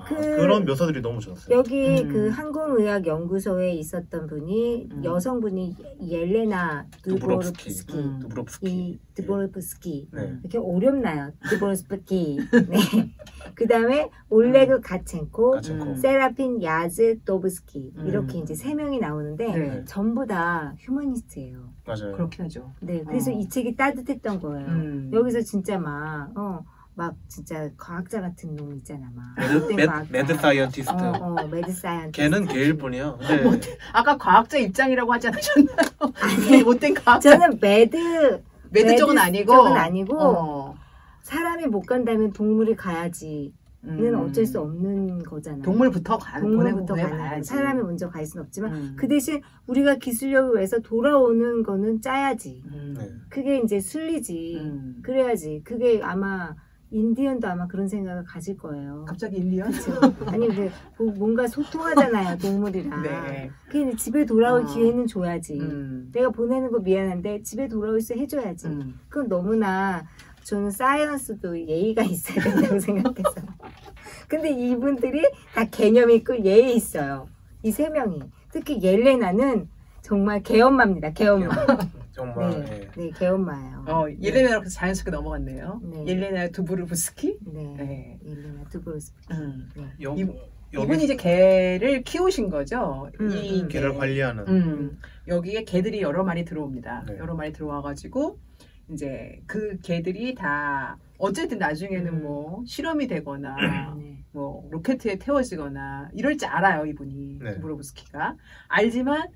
Speaker 3: 그런 묘사들이 너무 좋았어요.
Speaker 1: 여기 그 항공의학연구소에 있었던 분이 여성분이 옐레나 드보르프스키
Speaker 3: 네.
Speaker 1: 이렇게 어렵나요? 드보르프스키 네. 그 다음에 올레그 가첸코, 세라핀 야즈도브스키 이렇게 이제 3명이 나오는데
Speaker 2: 네.
Speaker 1: 전부 다 휴머니스트예요.
Speaker 3: 맞아요.
Speaker 2: 그렇긴 하죠.
Speaker 1: 네, 그래서 이 책이 따뜻했던 거예요. 여기서 진짜 막 진짜 과학자 같은 놈 있잖아 막.
Speaker 3: 매드 사이언티스트.
Speaker 1: 매드 사이언티스트.
Speaker 3: 걔는 걔일 뿐이야.
Speaker 2: 근데 아까 과학자 입장이라고 하지 않으셨나요? 아니 못된 과학자.
Speaker 1: 저는 매드
Speaker 2: 쪽은 아니고
Speaker 1: 사람이 못 간다면 동물이 가야지는 어쩔 수 없는 거잖아요.
Speaker 2: 동물부터
Speaker 1: 가야지. 사람이 먼저 갈 수는 없지만 그 대신 우리가 기술력을 위해서 돌아오는 거는 짜야지. 그게 이제 순리지. 그래야지. 그게 아마 인디언도 아마 그런 생각을 가질 거예요.
Speaker 2: 갑자기 인디언?
Speaker 1: 아니 근데 뭔가 소통하잖아요 동물이랑.
Speaker 2: 네.
Speaker 1: 그게 집에 돌아올 기회는 줘야지. 내가 보내는 거 미안한데 집에 돌아올 수 해줘야지. 그건 너무나 저는 사이언스도 예의가 있어야 된다고 생각해서. 근데 이분들이 다 개념 있고 예의 있어요. 이 3명이. 특히 옐레나는 정말 개엄마입니다. 개엄마.
Speaker 3: 정말
Speaker 1: 네, 개엄마예요.
Speaker 2: 옐레나로 그래서 자연스럽게 넘어갔네요.
Speaker 1: 네.
Speaker 2: 옐레나 두브르프스키?
Speaker 1: 네. 옐레나 두브르스키.
Speaker 2: 이분이 이제 개를 키우신 거죠. 이
Speaker 3: 개를 관리하는.
Speaker 2: 여기에 개들이 여러 마리 들어옵니다.
Speaker 3: 네.
Speaker 2: 여러 마리 들어와가지고 이제 그 개들이 다 어쨌든 나중에는 뭐 실험이 되거나 뭐 로켓에 태워지거나 이럴지 알아요 이분이. 두브르프스키가 알지만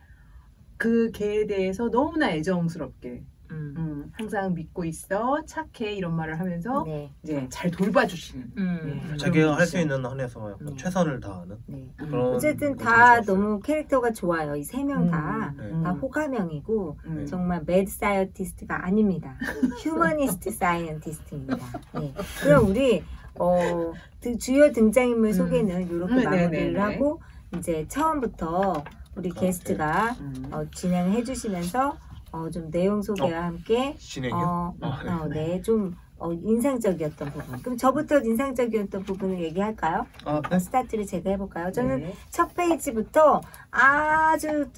Speaker 2: 그 개에 대해서 너무나 애정스럽게 항상 믿고 있어 착해 이런 말을 하면서 이제 잘 돌봐주시는
Speaker 3: 자기가 할 수 있는 한에서 약간 최선을 다하는 그런
Speaker 1: 어쨌든 다 너무 캐릭터가 좋아요. 이 3명 다 호감형이고 정말 매드 사이언티스트가 아닙니다. 휴머니스트 사이언티스트입니다. 네. 그럼 우리 주요 등장인물 소개는 이렇게 마무리를 하고 이제 처음부터 우리 게스트가 진행을 해주시면서 좀 내용 소개와 함께
Speaker 3: 진행이요?
Speaker 1: 좀 인상적이었던 부분. 그럼 저부터 인상적이었던 부분을 얘기할까요?
Speaker 3: 네.
Speaker 1: 스타트를 제가 해볼까요? 저는 첫 페이지부터 아주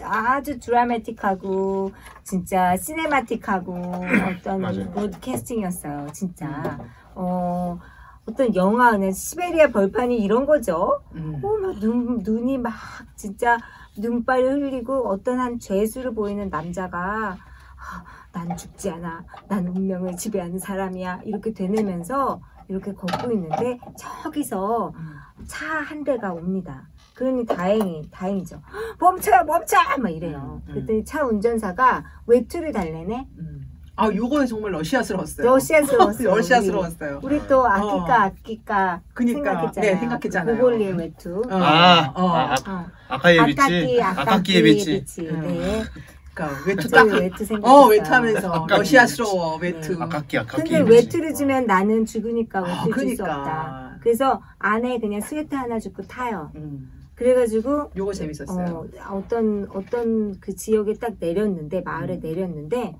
Speaker 1: 드라마틱하고 진짜 시네마틱하고 어떤 브로드캐스팅이었어요. 진짜. 어떤 영화, 그냥 시베리아 벌판이 이런 거죠. 막 눈이 막 진짜 눈발이 흘리고 어떤 한 죄수를 보이는 남자가 난 죽지 않아. 난 운명을 지배하는 사람이야. 이렇게 되뇌면서 이렇게 걷고 있는데 저기서 차 한 대가 옵니다. 그러니 다행이죠. 멈춰요, 멈춰! 막 이래요. 그랬더니 차 운전사가 외투를 달래네.
Speaker 2: 요거는 정말 러시아스러웠어요.
Speaker 1: 러시아스러웠어요. 우리 또 아끼까
Speaker 2: 그러니까,
Speaker 1: 생각했잖아요.
Speaker 2: 생각했잖아요.
Speaker 1: 고골리의 외투.
Speaker 3: 아카키예비치.
Speaker 1: 네.
Speaker 2: 그러니까 외투 딱
Speaker 1: 외투 생각했어요.
Speaker 2: 외투하면서 러시아스러워 외투.
Speaker 3: 아카키.
Speaker 1: 근데 외투를 주면 나는 죽으니까 외투 줄 수 없다. 그래서 안에 그냥 스웨터 하나 주고 타요. 그래가지고
Speaker 2: 요거 재밌었어요.
Speaker 1: 어떤 그 지역에 딱 내렸는데 마을에 내렸는데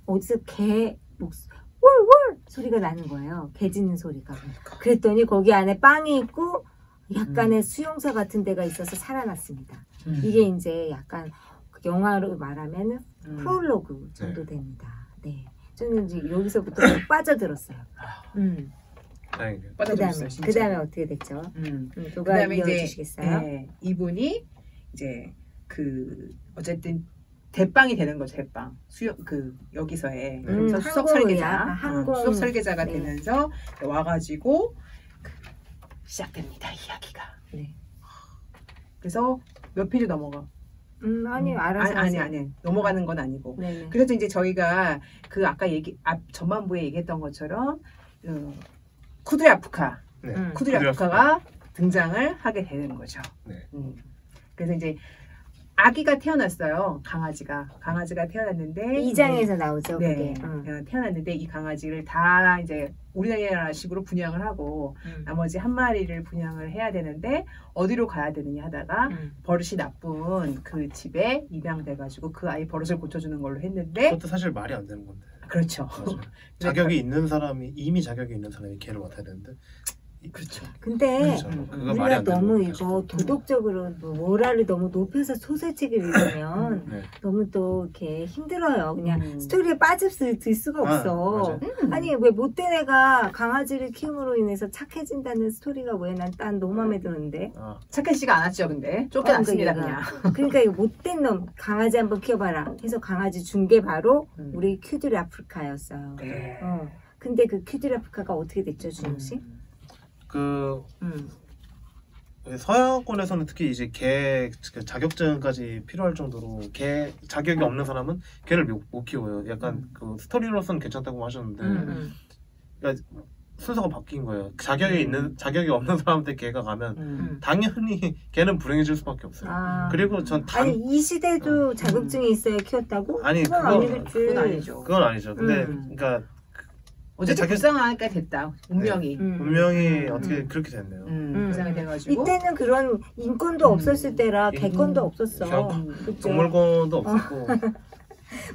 Speaker 1: 어디서 개 월월 소리가 나는 거예요. 개 짖는 소리가. 그랬더니 거기 안에 빵이 있고 약간의 수용소 같은 데가 있어서 살아났습니다. 이게 이제 약간 영화로 말하면 프롤로그 정도 됩니다. 네, 저는 이제 여기서부터 빠져들었어요. 그다음에 어떻게 됐죠? 누가 이어주시겠어요?
Speaker 2: 네, 이분이 이제 어쨌든 대빵이 되는 거죠. 대빵 여기서의 수석 설계자가 되면서 와가지고 시작됩니다 이야기가. 그래서 몇 페이지 넘어가?
Speaker 1: 아니 알아서
Speaker 2: 아니 넘어가는 건 아니고.
Speaker 1: 네네.
Speaker 2: 그래서 이제 저희가 그 아까 전반부에 얘기했던 것처럼 쿠드리아프카가 등장을 하게 되는 거죠. 그래서 이제 아기가 태어났어요. 강아지가 태어났는데
Speaker 1: 2장에서 나오죠.
Speaker 2: 네,
Speaker 1: 그게.
Speaker 2: 태어났는데 이 강아지를 다 이제 우리나라식으로 분양을 하고 나머지 한 마리를 분양을 해야 되는데 어디로 가야 되느냐 하다가 버릇이 나쁜 그 집에 입양돼가지고 그 아이 버릇을 고쳐주는 걸로 했는데
Speaker 3: 그것도 사실 말이 안 되는 건데.
Speaker 2: 그렇죠.
Speaker 3: 자격이 있는 사람이 이미 자격이 있는 사람이 개를 맡아야 되는데.
Speaker 2: 그렇죠.
Speaker 1: 근데
Speaker 3: 그거 말이
Speaker 1: 우리가
Speaker 3: 안 되는
Speaker 1: 너무
Speaker 3: 거죠.
Speaker 1: 이거 도덕적으로 모랄을 너무 높여서 소설책을 읽으면
Speaker 3: 네.
Speaker 1: 너무 또 이렇게 힘들어요. 그냥 스토리에 빠질 수가 없어. 아니 왜 못된 애가 강아지를 키움으로 인해서 착해진다는 스토리가 왜 난 너무 마음에 드는데.
Speaker 2: 착해지지가 않았죠. 근데 쫓겨났습니다. 그냥.
Speaker 1: 그러니까 이거 못된 놈 강아지 한번 키워봐라 해서 강아지 준 게 바로 우리 큐드리 아프리카였어요.
Speaker 2: 네.
Speaker 1: 근데 그 큐드리 아프리카가 어떻게 됐죠, 준영 씨?
Speaker 3: 서양권에서는 특히 이제 개 자격증까지 필요할 정도로 개 자격이 없는 사람은 개를 못 키워요. 약간 그 스토리로서는 괜찮다고 하셨는데 그러니까 순서가 바뀐 거예요. 자격이 없는 사람한테 개가 가면 당연히 개는 불행해질 수밖에 없어요. 그리고
Speaker 1: 아니 이 시대도 자격증이 있어야 키웠다고?
Speaker 3: 아니
Speaker 1: 그건 아니겠지.
Speaker 2: 그건 아니죠.
Speaker 3: 그건 아니죠. 근데 그러니까
Speaker 2: 어쨌든 불쌍하니까 됐다. 운명이.
Speaker 3: 운명이 어떻게 그렇게 됐네요.
Speaker 2: 불쌍하게 돼가지고.
Speaker 1: 이때는 그런 인권도 없었을 때라 개권도 없었어.
Speaker 3: 동물권도 없었고.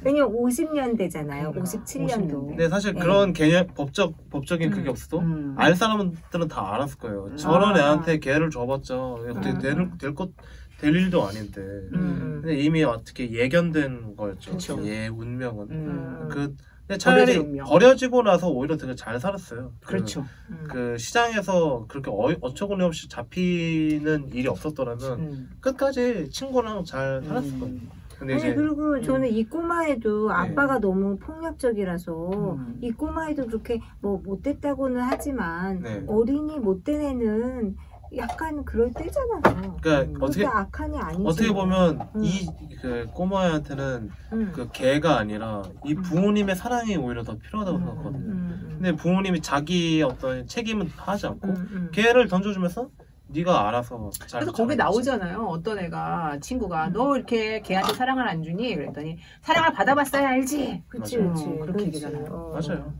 Speaker 1: 왜냐면 50년대잖아요. 57년도.
Speaker 3: 근데 사실 그런 개념 법적인 그게 없어도 알 사람들은 다 알았을 거예요. 저런 애한테 개를 줘봤자 어떻게 될 일도 아닌데. 근데 이미 어떻게 예견된 거였죠.
Speaker 2: 그쵸.
Speaker 3: 운명은. 근데 차라리 버려지고 나서 오히려 되게 잘 살았어요.
Speaker 2: 그렇죠.
Speaker 3: 그 시장에서 그렇게 어처구니 없이 잡히는 일이 없었더라면 끝까지 친구랑 잘 살았을 거예요. 근데
Speaker 1: 아니 그리고 저는 이 꼬마애도 아빠가 너무 폭력적이라서 이 꼬마애도 그렇게 뭐 못됐다고는 하지만 어린이 못된 애는 약간 그럴 때잖아요.
Speaker 3: 그러니까
Speaker 1: 어떻게 악한이 아니지.
Speaker 3: 어떻게 보면 이 그 꼬마애한테는 그 개가 아니라 이 부모님의 사랑이 오히려 더 필요하다고 생각하거든요. 근데 부모님이 자기 어떤 책임은 하지 않고 개를 던져주면서 네가 알아서 잘.
Speaker 2: 그래서 거기 나오잖아요. 어떤 애가 친구가 너 이렇게 걔한테 사랑을 안 주니? 그랬더니 사랑을 받아봤어야 알지.
Speaker 1: 그렇지.
Speaker 2: 그렇게 얘기잖아요.
Speaker 3: 맞아요.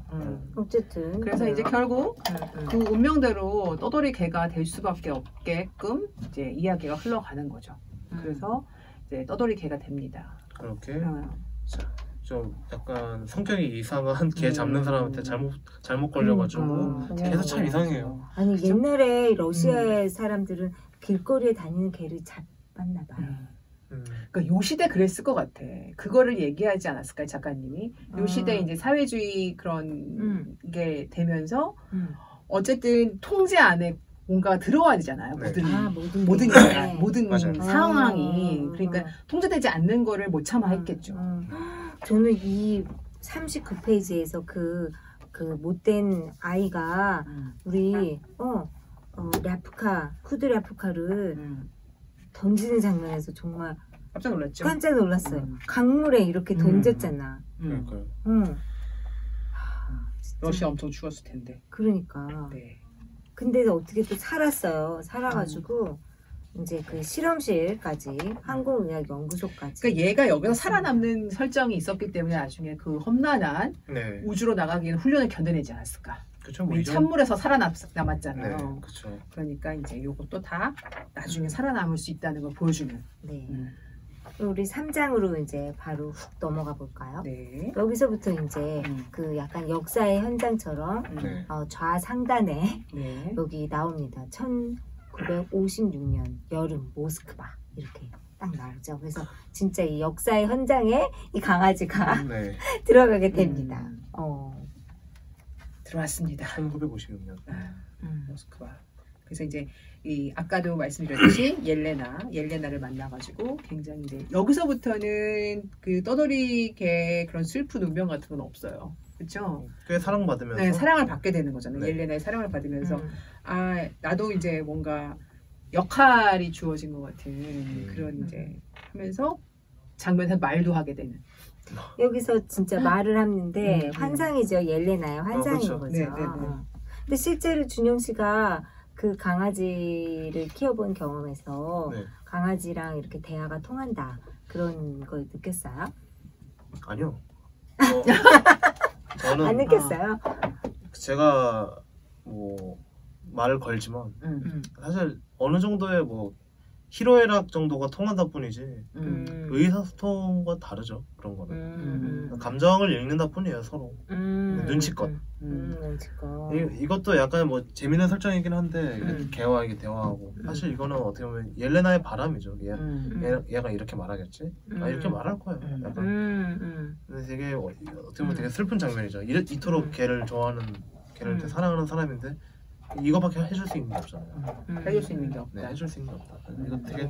Speaker 1: 어쨌든
Speaker 2: 그래서 이제 결국 그 운명대로 떠돌이 개가 될 수밖에 없게끔 이제 이야기가 흘러가는 거죠. 그래서 이제 떠돌이 개가 됩니다.
Speaker 3: 그렇게 좀 약간 성격이 이상한 개 잡는 사람한테 잘못 걸려가지고 개도 참 이상해요.
Speaker 1: 아니 그쵸? 옛날에 러시아의 사람들은 길거리에 다니는 개를 잡았나 봐요.
Speaker 2: 그러니까 요 시대 그랬을 것 같아. 그거를 얘기하지 않았을까요, 작가님이? 요 시대 이제 사회주의 그런 게 되면서 어쨌든 통제 안에 뭔가 들어와야 되잖아요. 모든 상황이. 그러니까 통제되지 않는 거를 못 참아 했겠죠.
Speaker 1: 저는 이 39페이지에서 그 못된 아이가 우리 쿠드 랴프카를 던지는 장면에서 정말
Speaker 2: 깜짝 놀랐죠.
Speaker 1: 깜짝 놀랐어요. 강물에 이렇게 던졌잖아.
Speaker 3: 그러니까요.
Speaker 2: 러시아 엄청 추웠을 텐데.
Speaker 1: 그러니까.
Speaker 2: 네.
Speaker 1: 근데 어떻게 또 살아가지고 이제 그 실험실까지 항공의학연구소까지.
Speaker 2: 그러니까 얘가 여기서 살아남는 설정이 있었기 때문에 나중에 그 험난한 우주로 나가기에는 훈련을 견뎌내지 않았을까.
Speaker 3: 그쵸,
Speaker 2: 우리 찬물에서 살아남았잖아요.
Speaker 3: 네, 그쵸.
Speaker 2: 그러니까 이제 이것도 다 나중에 살아남을 수 있다는 걸 보여주는.
Speaker 1: 네. 우리 3장으로 이제 바로 훅 넘어가 볼까요?
Speaker 2: 네.
Speaker 1: 여기서부터 이제 그 약간 역사의 현장처럼 좌상단에 여기 나옵니다. 1956년 여름 모스크바 이렇게 딱 나오죠. 그래서 진짜 이 역사의 현장에 이 강아지가 들어가게 됩니다.
Speaker 2: 들어왔습니다.
Speaker 3: 1956년
Speaker 2: 모스크바. 그래서 이제 이 아까도 말씀드렸듯이 옐레나를 만나가지고 굉장히 이제 여기서부터는 그 떠돌이 개 그런 슬픈 운명 같은 건 없어요. 그렇죠?
Speaker 3: 꽤 사랑받으면서
Speaker 2: 네, 사랑을 받게 되는 거잖아요. 옐레나의 사랑을 받으면서 아 나도 이제 뭔가 역할이 주어진 것 같은 그런 이제 하면서 장면에서 말도 하게 되는.
Speaker 1: 여기서 진짜 말을 하는데 환상이죠. 옐레나의 환상인 거죠.
Speaker 2: 네.
Speaker 1: 근데 실제로 준영 씨가 그 강아지를 키워본 경험에서
Speaker 3: 네.
Speaker 1: 강아지랑 이렇게 대화가 통한다 그런 걸 느꼈어요?
Speaker 3: 아니요. 저는
Speaker 1: 안 느꼈어요?
Speaker 3: 제가 뭐 말을 걸지만 사실 어느 정도의 뭐 희로애락 정도가 통한다 뿐이지 의사소통과 다르죠. 그런 거는 감정을 읽는다 뿐이에요. 서로 눈치껏.
Speaker 1: 눈치껏.
Speaker 3: 이것도 약간 뭐 재밌는 설정이긴 한데 이게 대화하고 사실 이거는 어떻게 보면 옐레나의 바람이죠. 얘가 이렇게 말하겠지? 이렇게 말할 거야. 약간. 근데 되게 어떻게 보면 되게 슬픈 장면이죠. 이토록 걔를 좋아하는 걔를 사랑하는 사람인데 이거밖에 해줄 수 있는 게 없잖아요.
Speaker 2: 해줄 수 있는 게 없다.
Speaker 3: 네, 해줄 수 있는 게 없다. 이거 되게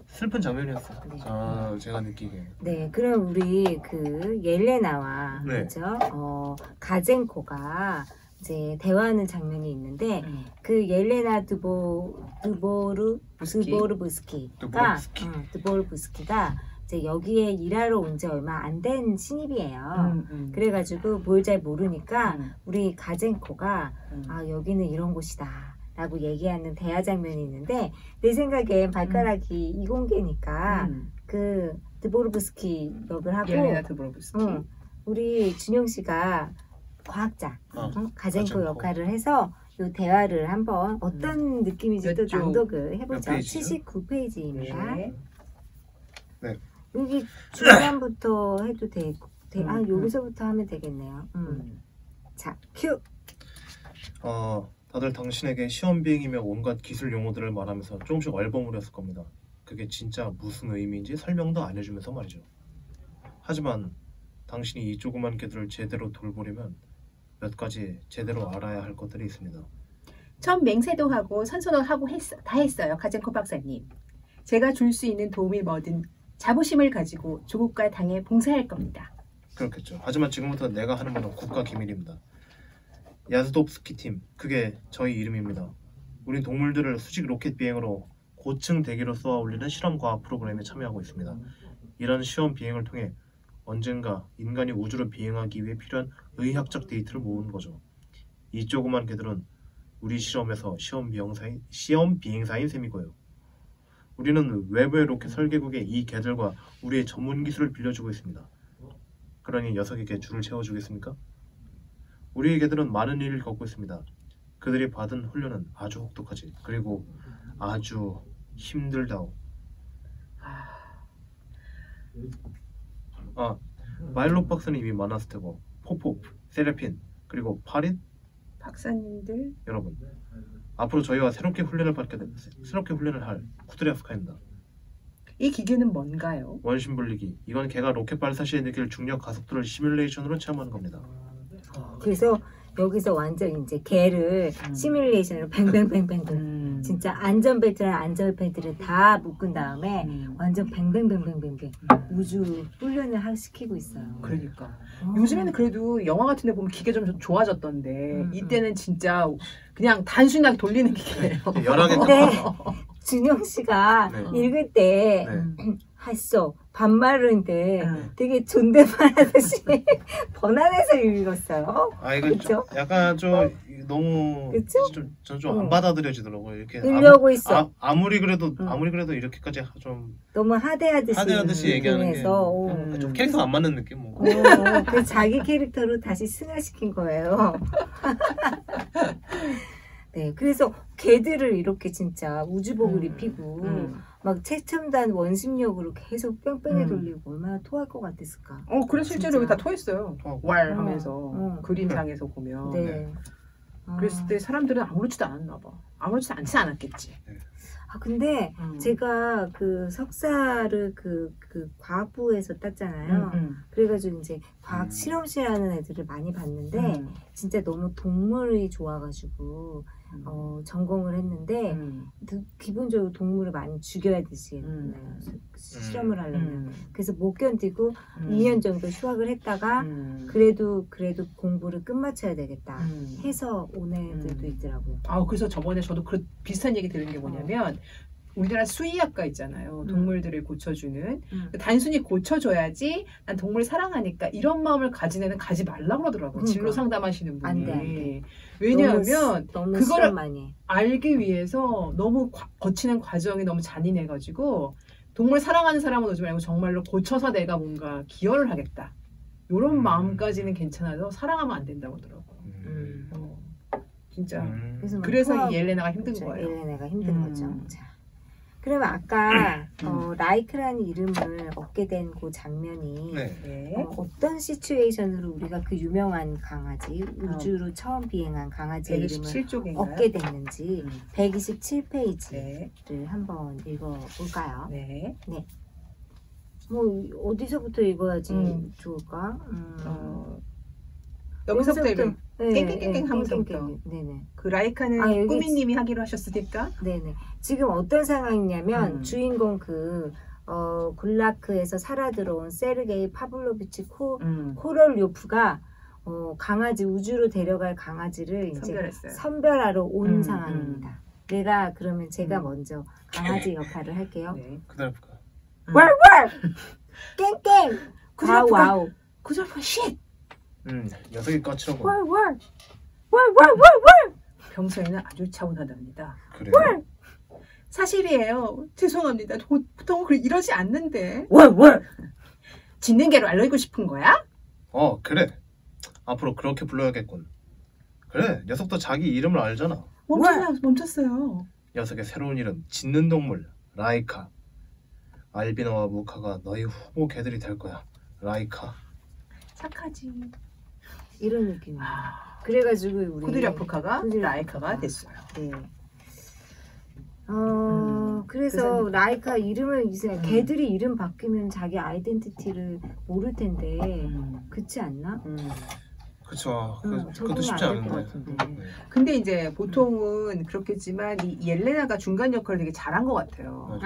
Speaker 3: 슬픈 장면이었어요. 제가 느끼기에.
Speaker 1: 네, 그럼 우리 그 옐레나와
Speaker 3: 네.
Speaker 1: 그죠? 가젠코가 이제 대화하는 장면이 있는데 그 옐레나 드보르부스키가 이제 여기에 일하러 온 지 얼마 안 된 신입이에요. 그래가지고 뭘 잘 모르니까 우리 가젠코가 여기는 이런 곳이다 라고 얘기하는 대화 장면이 있는데 내 생각엔 발가락이 이공계니까 그 드보르부스키 역을 하고
Speaker 2: 옐레나 드보르부스키
Speaker 1: 우리 준영 씨가 과학자 가젠코 역할을 해서 이 대화를 한번 어떤 느낌인지 또 낭독을 해보죠. 79페이지입니다.
Speaker 3: 네.
Speaker 1: 여기 중간부터 해도 되고 여기서부터 하면 되겠네요. 자, 큐!
Speaker 3: 다들 당신에게 시험 비행이며 온갖 기술 용어들을 말하면서 조금씩 얼버무렸을 겁니다. 그게 진짜 무슨 의미인지 설명도 안 해주면서 말이죠. 하지만 당신이 이 조그만 개들을 제대로 돌보려면 몇 가지 제대로 알아야 할 것들이 있습니다.
Speaker 2: 전 맹세도 하고 선서도 하고 다 했어요. 가젠코 박사님. 제가 줄 수 있는 도움이 뭐든 자부심을 가지고 조국과 당에 봉사할 겁니다.
Speaker 3: 그렇겠죠. 하지만 지금부터 내가 하는 말은 국가 기밀입니다. 야즈도프스키 팀, 그게 저희 이름입니다. 우린 동물들을 수직 로켓 비행으로 고층 대기로 쏘아 올리는 실험 과학 프로그램에 참여하고 있습니다. 이런 시험 비행을 통해 언젠가 인간이 우주로 비행하기 위해 필요한 의학적 데이터를 모으는 거죠. 이 조그만 개들은 우리 실험에서 시험 비행사인 셈이고요. 우리는 외부의 로켓 설계국에 이 개들과 우리의 전문 기술을 빌려주고 있습니다. 그러니 녀석에게 줄을 채워주겠습니까? 우리의 개들은 많은 일을 겪고 있습니다. 그들이 받은 훈련은 아주 혹독하지. 그리고 아주 힘들다오. 마일로 박사는 이미 만났을 테고 포포, 세레핀, 그리고 파릿
Speaker 2: 박사님들
Speaker 3: 여러분, 앞으로 저희와 새롭게 훈련을 할 쿠드레프카입니다.
Speaker 2: 이 기계는 뭔가요?
Speaker 3: 원심 분리기. 이건 걔가 로켓 발사 시에 느낄 중력 가속도를 시뮬레이션으로 체험하는 겁니다.
Speaker 1: 그래서 여기서 완전 이제 개를 시뮬레이션으로 뱅뱅뱅뱅뱅 진짜 안전벨트랑 안전벨트를 다 묶은 다음에 완전 뱅뱅뱅뱅뱅뱅 우주 훈련을 시키고 있어요.
Speaker 2: 그러니까 요즘에는 그래도 영화 같은 데 보면 기계 좀 좋아졌던데 이때는 진짜 그냥 단순하게 돌리는 기계예요.
Speaker 3: 열하게
Speaker 1: 준영 씨가 읽을 때 했어 반말인데 되게 존댓말하듯이 번안해서 읽었어요.
Speaker 3: 이거 그쵸? 약간 좀 너무 좀 안 받아들여지더라고요. 이렇게
Speaker 1: 읽려고 있어.
Speaker 3: 아무리 그래도 이렇게까지 좀
Speaker 1: 너무 하대하듯이
Speaker 3: 얘기하는 게 좀 캐릭터 안 맞는 느낌 뭐.
Speaker 1: 그 자기 캐릭터로 다시 승화시킨 거예요. 네, 그래서 개들을 이렇게 진짜 우주복을 입히고 막 최첨단 원심력으로 계속 뺑뺑이 돌리고 얼마나 토할 것 같았을까.
Speaker 2: 그래 실제로 여기 다 토했어요. 왈 하면서 그림상에서 보면.
Speaker 1: 네.
Speaker 2: 그랬을 때 사람들은 아무렇지도 않았나 봐. 아무렇지도 않지 않았겠지.
Speaker 1: 근데 제가 그 석사를 그 과학부에서 땄잖아요. 그래가지고 이제 과학 실험실 하는 애들을 많이 봤는데 진짜 너무 동물이 좋아가지고 전공을 했는데 기본적으로 동물을 많이 죽여야 되시겠네요. 실험을 하려면. 그래서 못 견디고 2년 정도 휴학을 했다가 그래도 공부를 끝마쳐야 되겠다 해서 온 애들도 있더라고요.
Speaker 2: 그래서 저번에 저도 비슷한 얘기 들은 게 뭐냐면 우리나라 수의학과 있잖아요. 동물들을 고쳐주는. 단순히 고쳐줘야지 난 동물 사랑하니까 이런 마음을 가진 애는 가지 말라고 그러더라고요.
Speaker 1: 그러니까.
Speaker 2: 진로 상담하시는 분이.
Speaker 1: 안 돼, 안 돼.
Speaker 2: 왜냐하면
Speaker 1: 너무
Speaker 2: 그거를
Speaker 1: 많이.
Speaker 2: 알기 위해서 너무 거치는 과정이 너무 잔인해가지고 동물 사랑하는 사람은 오지 말고 정말로 고쳐서 내가 뭔가 기여를 하겠다. 이런 마음까지는 괜찮아도 사랑하면 안 된다고 하더라고요. 진짜. 그래서 이 엘레나가 힘든
Speaker 1: 그렇죠.
Speaker 2: 거예요.
Speaker 1: 엘레나가 힘든 거죠. 자, 그러면 아까 라이크라는 이름을 얻게 된 그 장면이 어떤 시츄에이션으로 우리가 그 유명한 강아지 우주로 처음 비행한 강아지 이름을
Speaker 2: 127쪽인가요?
Speaker 1: 얻게 됐는지 127페이지를 한번 읽어볼까요?
Speaker 2: 네.
Speaker 1: 뭐 어디서부터 읽어야지 좋을까?
Speaker 2: 여기서부터 읽으면 깽깽깽 하면서부터.
Speaker 1: 네네.
Speaker 2: 그 라이카는 꾸미님이 하기로 하셨으니까.
Speaker 1: 네네. 지금 어떤 상황이냐면 주인공 굴라크에서 살아 들어온 세르게이 파블로비치 코롤요프가 강아지 우주로 데려갈 강아지를
Speaker 2: 선별했어요.
Speaker 1: 이제 선별하러 온 상황입니다. 그러면 제가 먼저 강아지 역할을 할게요.
Speaker 3: 네. 기다려볼까?
Speaker 1: 왈왈 깽깽 와우
Speaker 2: 구절파 쉿.
Speaker 3: 녀석이 까칠하고.
Speaker 1: 왈왈
Speaker 2: 평소에는 아주 차분하답니다.
Speaker 3: 그래요?
Speaker 2: 사실이에요. 죄송합니다. 보통 이러지 않는데.
Speaker 1: 왈왈
Speaker 2: 짖는 개로 알려주고 싶은 거야?
Speaker 3: 그래. 앞으로 그렇게 불러야겠군. 그래, 녀석도 자기 이름을 알잖아.
Speaker 2: 멈췄어요.
Speaker 3: 녀석의 새로운 이름, 짖는 동물, 라이카. 알비노와 무카가 너희 후보 개들이 될 거야. 라이카.
Speaker 2: 착하지.
Speaker 1: 이런 느낌. 그래가지고 우리
Speaker 2: 쿠드랴프카가 라이카가 됐어요.
Speaker 1: 네. 그래서 라이카 이름을 이제 개들이 이름 바뀌면 자기 아이덴티티를 모를 텐데 그렇지 않나?
Speaker 3: 그쵸. 그것도
Speaker 1: 적응이
Speaker 3: 쉽지
Speaker 1: 안 될 것
Speaker 3: 않은데.
Speaker 1: 같은데.
Speaker 2: 근데 이제 보통은 그렇겠지만 이 옐레나가 중간 역할을 되게 잘한 것 같아요.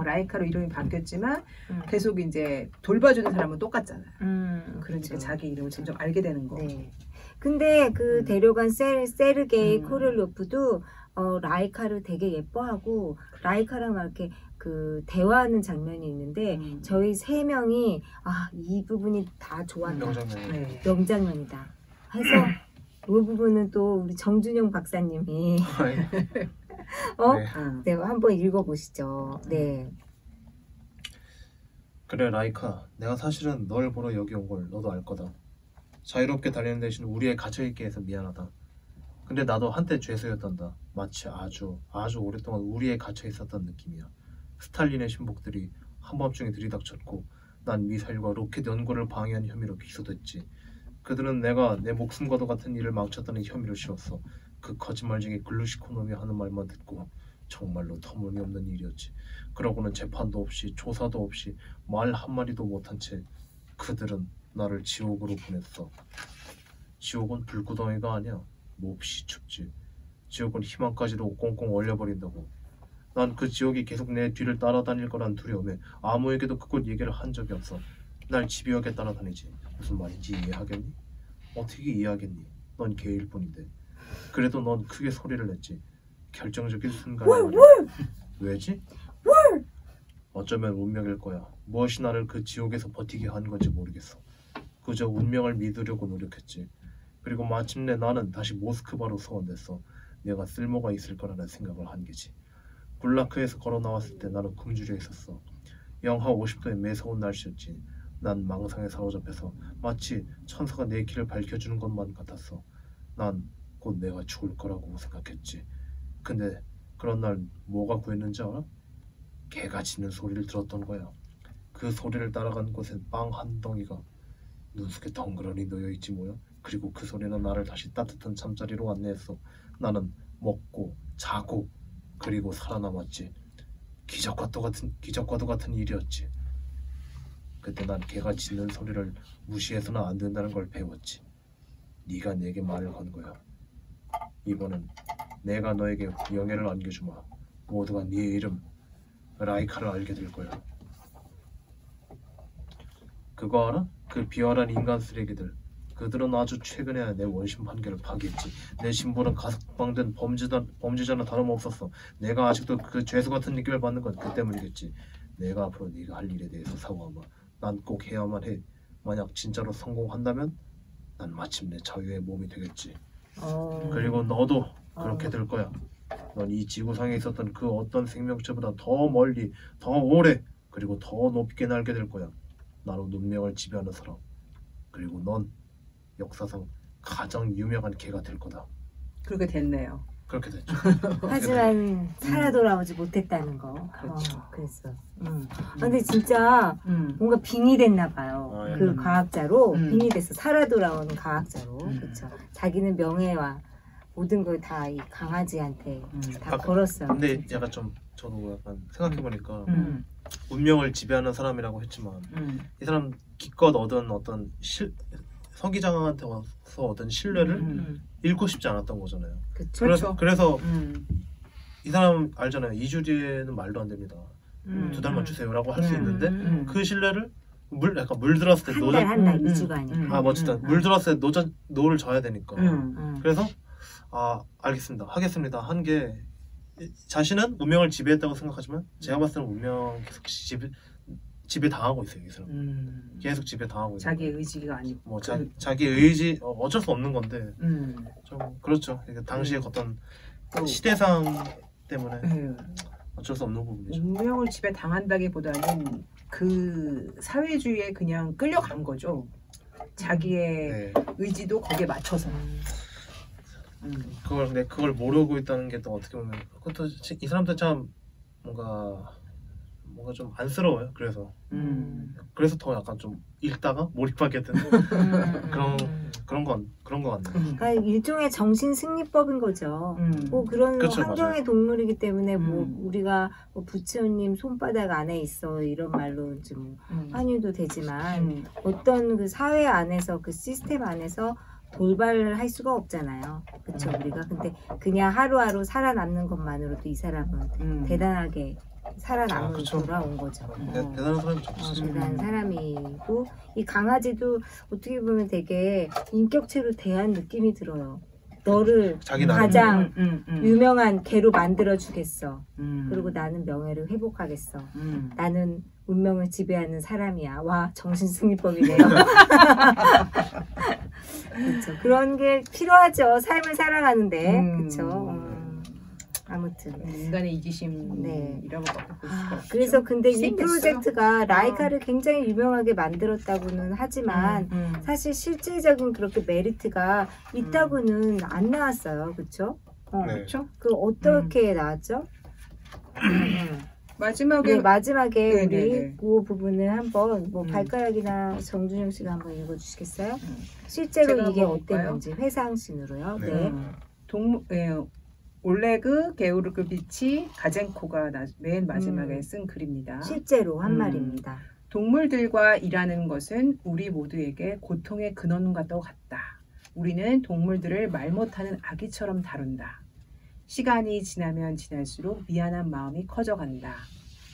Speaker 2: 라이카로 이름이 바뀌었지만 계속 이제 돌봐주는 사람은 똑같잖아요. 그러니까
Speaker 1: 그렇죠.
Speaker 2: 자기 이름을 점점 알게 되는 거.
Speaker 1: 네. 근데 그 데려간 세르게이 코를로프도 라이카를 되게 예뻐하고 라이카랑 막 이렇게 그 대화하는 장면이 있는데 저희 세 명이 이 부분이 다 좋았다. 명장면이다. 해서 이 부분은 또 우리 정준영 박사님이 네, 한번 읽어보시죠. 네.
Speaker 3: 그래 라이카, 내가 사실은 널 보러 여기 온 걸 너도 알 거다. 자유롭게 달리는 대신 우리에 갇혀있게 해서 미안하다. 근데 나도 한때 죄수였단다. 마치 아주 오랫동안 우리에 갇혀있었던 느낌이야. 스탈린의 신복들이 한밤중에 들이닥쳤고 난 미사일과 로켓 연구를 방해한 혐의로 기소됐지. 그들은 내가 내 목숨과도 같은 일을 망쳤다는 혐의를 씌웠어. 그 거짓말쟁이 글루시코놈이 하는 말만 듣고 정말로 터무니없는 일이었지. 그러고는 재판도 없이 조사도 없이 말 한마디도 못한 채 그들은 나를 지옥으로 보냈어. 지옥은 불구덩이가 아니야. 몹시 춥지. 지옥은 희망까지도 꽁꽁 얼려버린다고. 난 그 지옥이 계속 내 뒤를 따라다닐 거란 두려움에 아무에게도 그곳 얘기를 한 적이 없어. 날 집요하게 따라다니지. 무슨 말인지 이해하겠니? 어떻게 이해하겠니? 넌 개일 뿐인데. 그래도 넌 크게 소리를 냈지. 결정적인 순간에 말이야. 왜지? 어쩌면 운명일 거야. 무엇이 나를 그 지옥에서 버티게 한 건지 모르겠어. 그저 운명을 믿으려고 노력했지. 그리고 마침내 나는 다시 모스크바로 소환됐어. 내가 쓸모가 있을 거라는 생각을 한 게지. 굴라크에서 걸어 나왔을 때 나는 굶주려 있었어. 영하 50도의 매서운 날씨였지. 난 망상에 사로잡혀서 마치 천사가 내 길을 밝혀주는 것만 같았어. 난 곧 내가 죽을 거라고 생각했지. 근데 그런 날 뭐가 구했는지 알아? 개가 짖는 소리를 들었던 거야. 그 소리를 따라간 곳엔 빵 한 덩이가 눈속에 덩그러니 놓여있지 뭐야. 그리고 그 소리는 나를 다시 따뜻한 잠자리로 안내했어. 나는 먹고 자고 그리고 살아남았지. 기적과도 같은 일이었지. 그때 난 개가 짖는 소리를 무시해서는 안 된다는 걸 배웠지. 네가 내게 말을 건 거야. 이번엔 내가 너에게 영예를 안겨주마. 모두가 네 이름 라이카를 알게 될 거야. 그거 알아? 그 비열한 인간 쓰레기들. 그들은 아주 최근에 내 원심 판결을 파기했지. 내 신분은 가석방된 범죄자는 다름없었어. 내가 아직도 그 죄수 같은 느낌을 받는 건 그 때문이겠지. 내가 앞으로 네가 할 일에 대해서 사과하마. 난 꼭 해야만 해. 만약 진짜로 성공한다면 난 마침내 자유의 몸이 되겠지. 그리고 너도 그렇게 될 거야. 넌 이 지구상에 있었던 그 어떤 생명체보다 더 멀리, 더 오래, 그리고 더 높게 날게 될 거야. 나로 운명을 지배하는 사람. 그리고 넌 역사상 가장 유명한 개가 될 거다.
Speaker 2: 그렇게 됐네요.
Speaker 3: 그렇게 됐죠.
Speaker 1: 하지만 살아 돌아오지 못했다는 거.
Speaker 2: 그렇죠.
Speaker 1: 그랬어. 근데 진짜 뭔가 빙의 됐나 봐요. 그 과학자로 빙의 됐어. 살아 돌아오는 과학자로. 그렇죠. 자기는 명예와 모든 걸 다 이 강아지한테 다 걸었어요.
Speaker 3: 근데 약간 좀 저도 약간 생각해 보니까 운명을 지배하는 사람이라고 했지만 이 사람 기껏 얻은 어떤 서기장한테 와서 얻은 신뢰를 잃고 싶지 않았던 거잖아요.
Speaker 1: 그렇죠.
Speaker 3: 그래서 이 사람 알잖아요. 2주 뒤에는 말도 안 됩니다. 2달만 주세요라고 할 수 있는데 그 신뢰를 약간 물들었을 때
Speaker 1: 한 달 2주가 아니라.
Speaker 3: 어쨌든 물들었을 때 노를 져야 되니까. 그래서 알겠습니다. 하겠습니다. 한 게 자신은 운명을 지배했다고 생각하지만 제가 봤을 때는 운명 계속 지배 당하고 있어요. 이 사람. 계속 지배 당하고 있어요.
Speaker 2: 자기 의지가 아니고.
Speaker 3: 뭐 자기 의지 어쩔 수 없는 건데 좀 그렇죠. 당시의 어떤 시대상 때문에 어쩔 수 없는 부분이죠.
Speaker 2: 운명을 지배 당한다기보다는 그 사회주의에 그냥 끌려간 거죠. 자기의 의지도 거기에 맞춰서.
Speaker 3: 그걸 모르고 있다는 게 또 어떻게 보면 그것도 이 사람들 참 뭔가 좀 안쓰러워요. 그래서 더 약간 좀 읽다가 몰입하게 되는 그런 거 같네요.
Speaker 1: 그러니까 일종의 정신 승리법인 거죠. 뭐 그런
Speaker 3: 그렇죠,
Speaker 1: 환경의
Speaker 3: 맞아요.
Speaker 1: 동물이기 때문에 뭐 우리가 뭐 부처님 손바닥 안에 있어 이런 말로 좀 환유도 되지만 어떤 그 사회 안에서 그 시스템 안에서 돌발을 할 수가 없잖아요. 그렇죠. 우리가 근데 그냥 하루하루 살아남는 것만으로도 이 사람은 대단하게 살아남으로 돌아온 거죠.
Speaker 3: 대단한 사람이죠.
Speaker 1: 대단한 사람이고 이 강아지도 어떻게 보면 되게 인격체로 대한 느낌이 들어요. 너를 가장 유명한 개로 만들어 주겠어. 그리고 나는 명예를 회복하겠어. 나는 운명을 지배하는 사람이야. 와, 정신승리법이네요. 그렇죠. 그런 게 필요하죠. 삶을 살아가는데. 그렇죠. 아무튼
Speaker 2: 인간의 이기심이라고 볼 수가 없죠.
Speaker 1: 그래서 근데 이
Speaker 2: 생겼어요.
Speaker 1: 프로젝트가 라이카를 굉장히 유명하게 만들었다고는 하지만 사실 실질적인 그렇게 메리트가 있다고는 안 나왔어요. 그렇죠?
Speaker 2: 그렇죠.
Speaker 1: 그 어떻게 나왔죠?
Speaker 2: 마지막에
Speaker 1: 우리 그 부분을 한번 뭐 발가락이나 정준영 씨가 한번 읽어주시겠어요? 실제로 이게 어땠는지 회상신으로요.
Speaker 2: 올레그 게오르그비치 가젠코가 맨 마지막에 쓴 글입니다.
Speaker 1: 실제로 한 말입니다.
Speaker 2: 동물들과 일하는 것은 우리 모두에게 고통의 근원과 같다. 우리는 동물들을 말 못하는 아기처럼 다룬다. 시간이 지나면 지날수록 미안한 마음이 커져간다.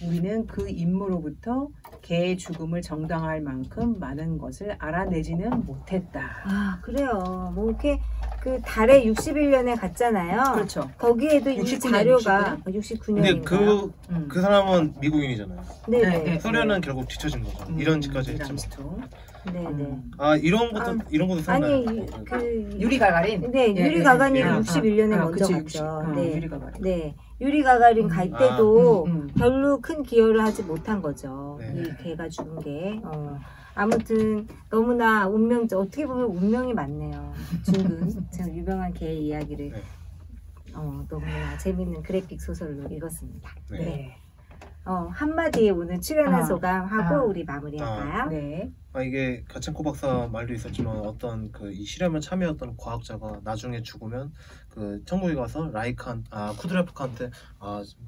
Speaker 2: 우리는 그 임무로부터 개의 죽음을 정당화할 만큼 많은 것을 알아내지는 못했다.
Speaker 1: 그래요. 뭐 이렇게 그 달에 61년에 갔잖아요.
Speaker 2: 그렇죠.
Speaker 1: 거기에도 이 자료가 69년인가요?
Speaker 3: 근데 그 사람은 미국인이잖아요.
Speaker 1: 네네.
Speaker 3: 소련은 결국 뒤처진 거죠. 이런 짓까지 했지만.
Speaker 1: 네네.
Speaker 3: 이런 것도
Speaker 1: 아니
Speaker 2: 유리 가가린.
Speaker 1: 네, 유리 가가린 61년에 먼저 갔죠. 네.
Speaker 2: 유리 가가린.
Speaker 1: 네. 유리 가가린 갈 때도 별로 큰 기여를 하지 못한 거죠.
Speaker 3: 네.
Speaker 1: 이 개가 죽은 게. 아무튼 너무나 어떻게 보면 운명이 많네요. 죽은 참 유명한 개의 이야기를 너무나 재밌는 그래픽 소설로 읽었습니다. 네. 한마디에 오늘 출연한 소감하고 우리 마무리할까요?
Speaker 2: 네.
Speaker 3: 이게 가첸코 박사 말도 있었지만 어떤 이 실험에 참여했던 과학자가 나중에 죽으면 그 천국에 가서 쿠드레프카한테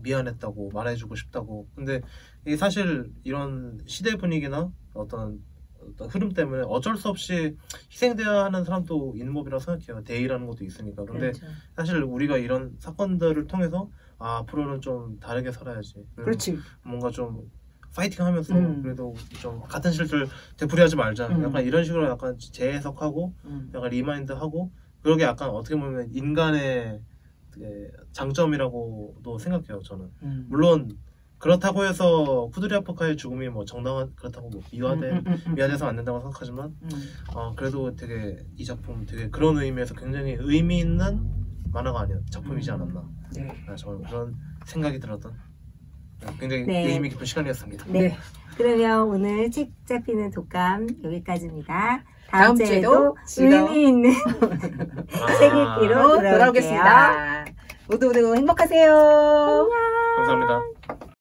Speaker 3: 미안했다고 말해주고 싶다고. 근데 이게 사실 이런 시대 분위기나 어떤 흐름 때문에 어쩔 수 없이 희생돼야 하는 사람도 있는 법이라고 생각해요. 대의라는 것도 있으니까. 근데
Speaker 1: 그렇죠.
Speaker 3: 사실 우리가 이런 사건들을 통해서 앞으로는 좀 다르게 살아야지.
Speaker 2: 그렇지.
Speaker 3: 뭔가 좀 파이팅하면서 그래도 좀 같은 실수를 되풀이하지 말자. 약간 이런 식으로 약간 재해석하고 약간 리마인드하고 그러게 약간 어떻게 보면 인간의 장점이라고도 생각해요. 저는 물론 그렇다고 해서 쿠드리아프카의 죽음이 뭐 정당한 그렇다고 뭐 미화돼서 안 된다고 생각하지만 그래도 되게 이 작품 되게 그런 의미에서 굉장히 의미 있는 만화가 아니야 작품이지 않았나. 저는 그런 생각이 들었던 굉장히 의미 깊은 시간이었습니다.
Speaker 1: 네. 그러면 오늘 책 잡히는 독감 여기까지입니다. 다음 주에도 의미 있는 책 읽기로 돌아오겠습니다.
Speaker 2: 모두 행복하세요.
Speaker 3: 감사합니다.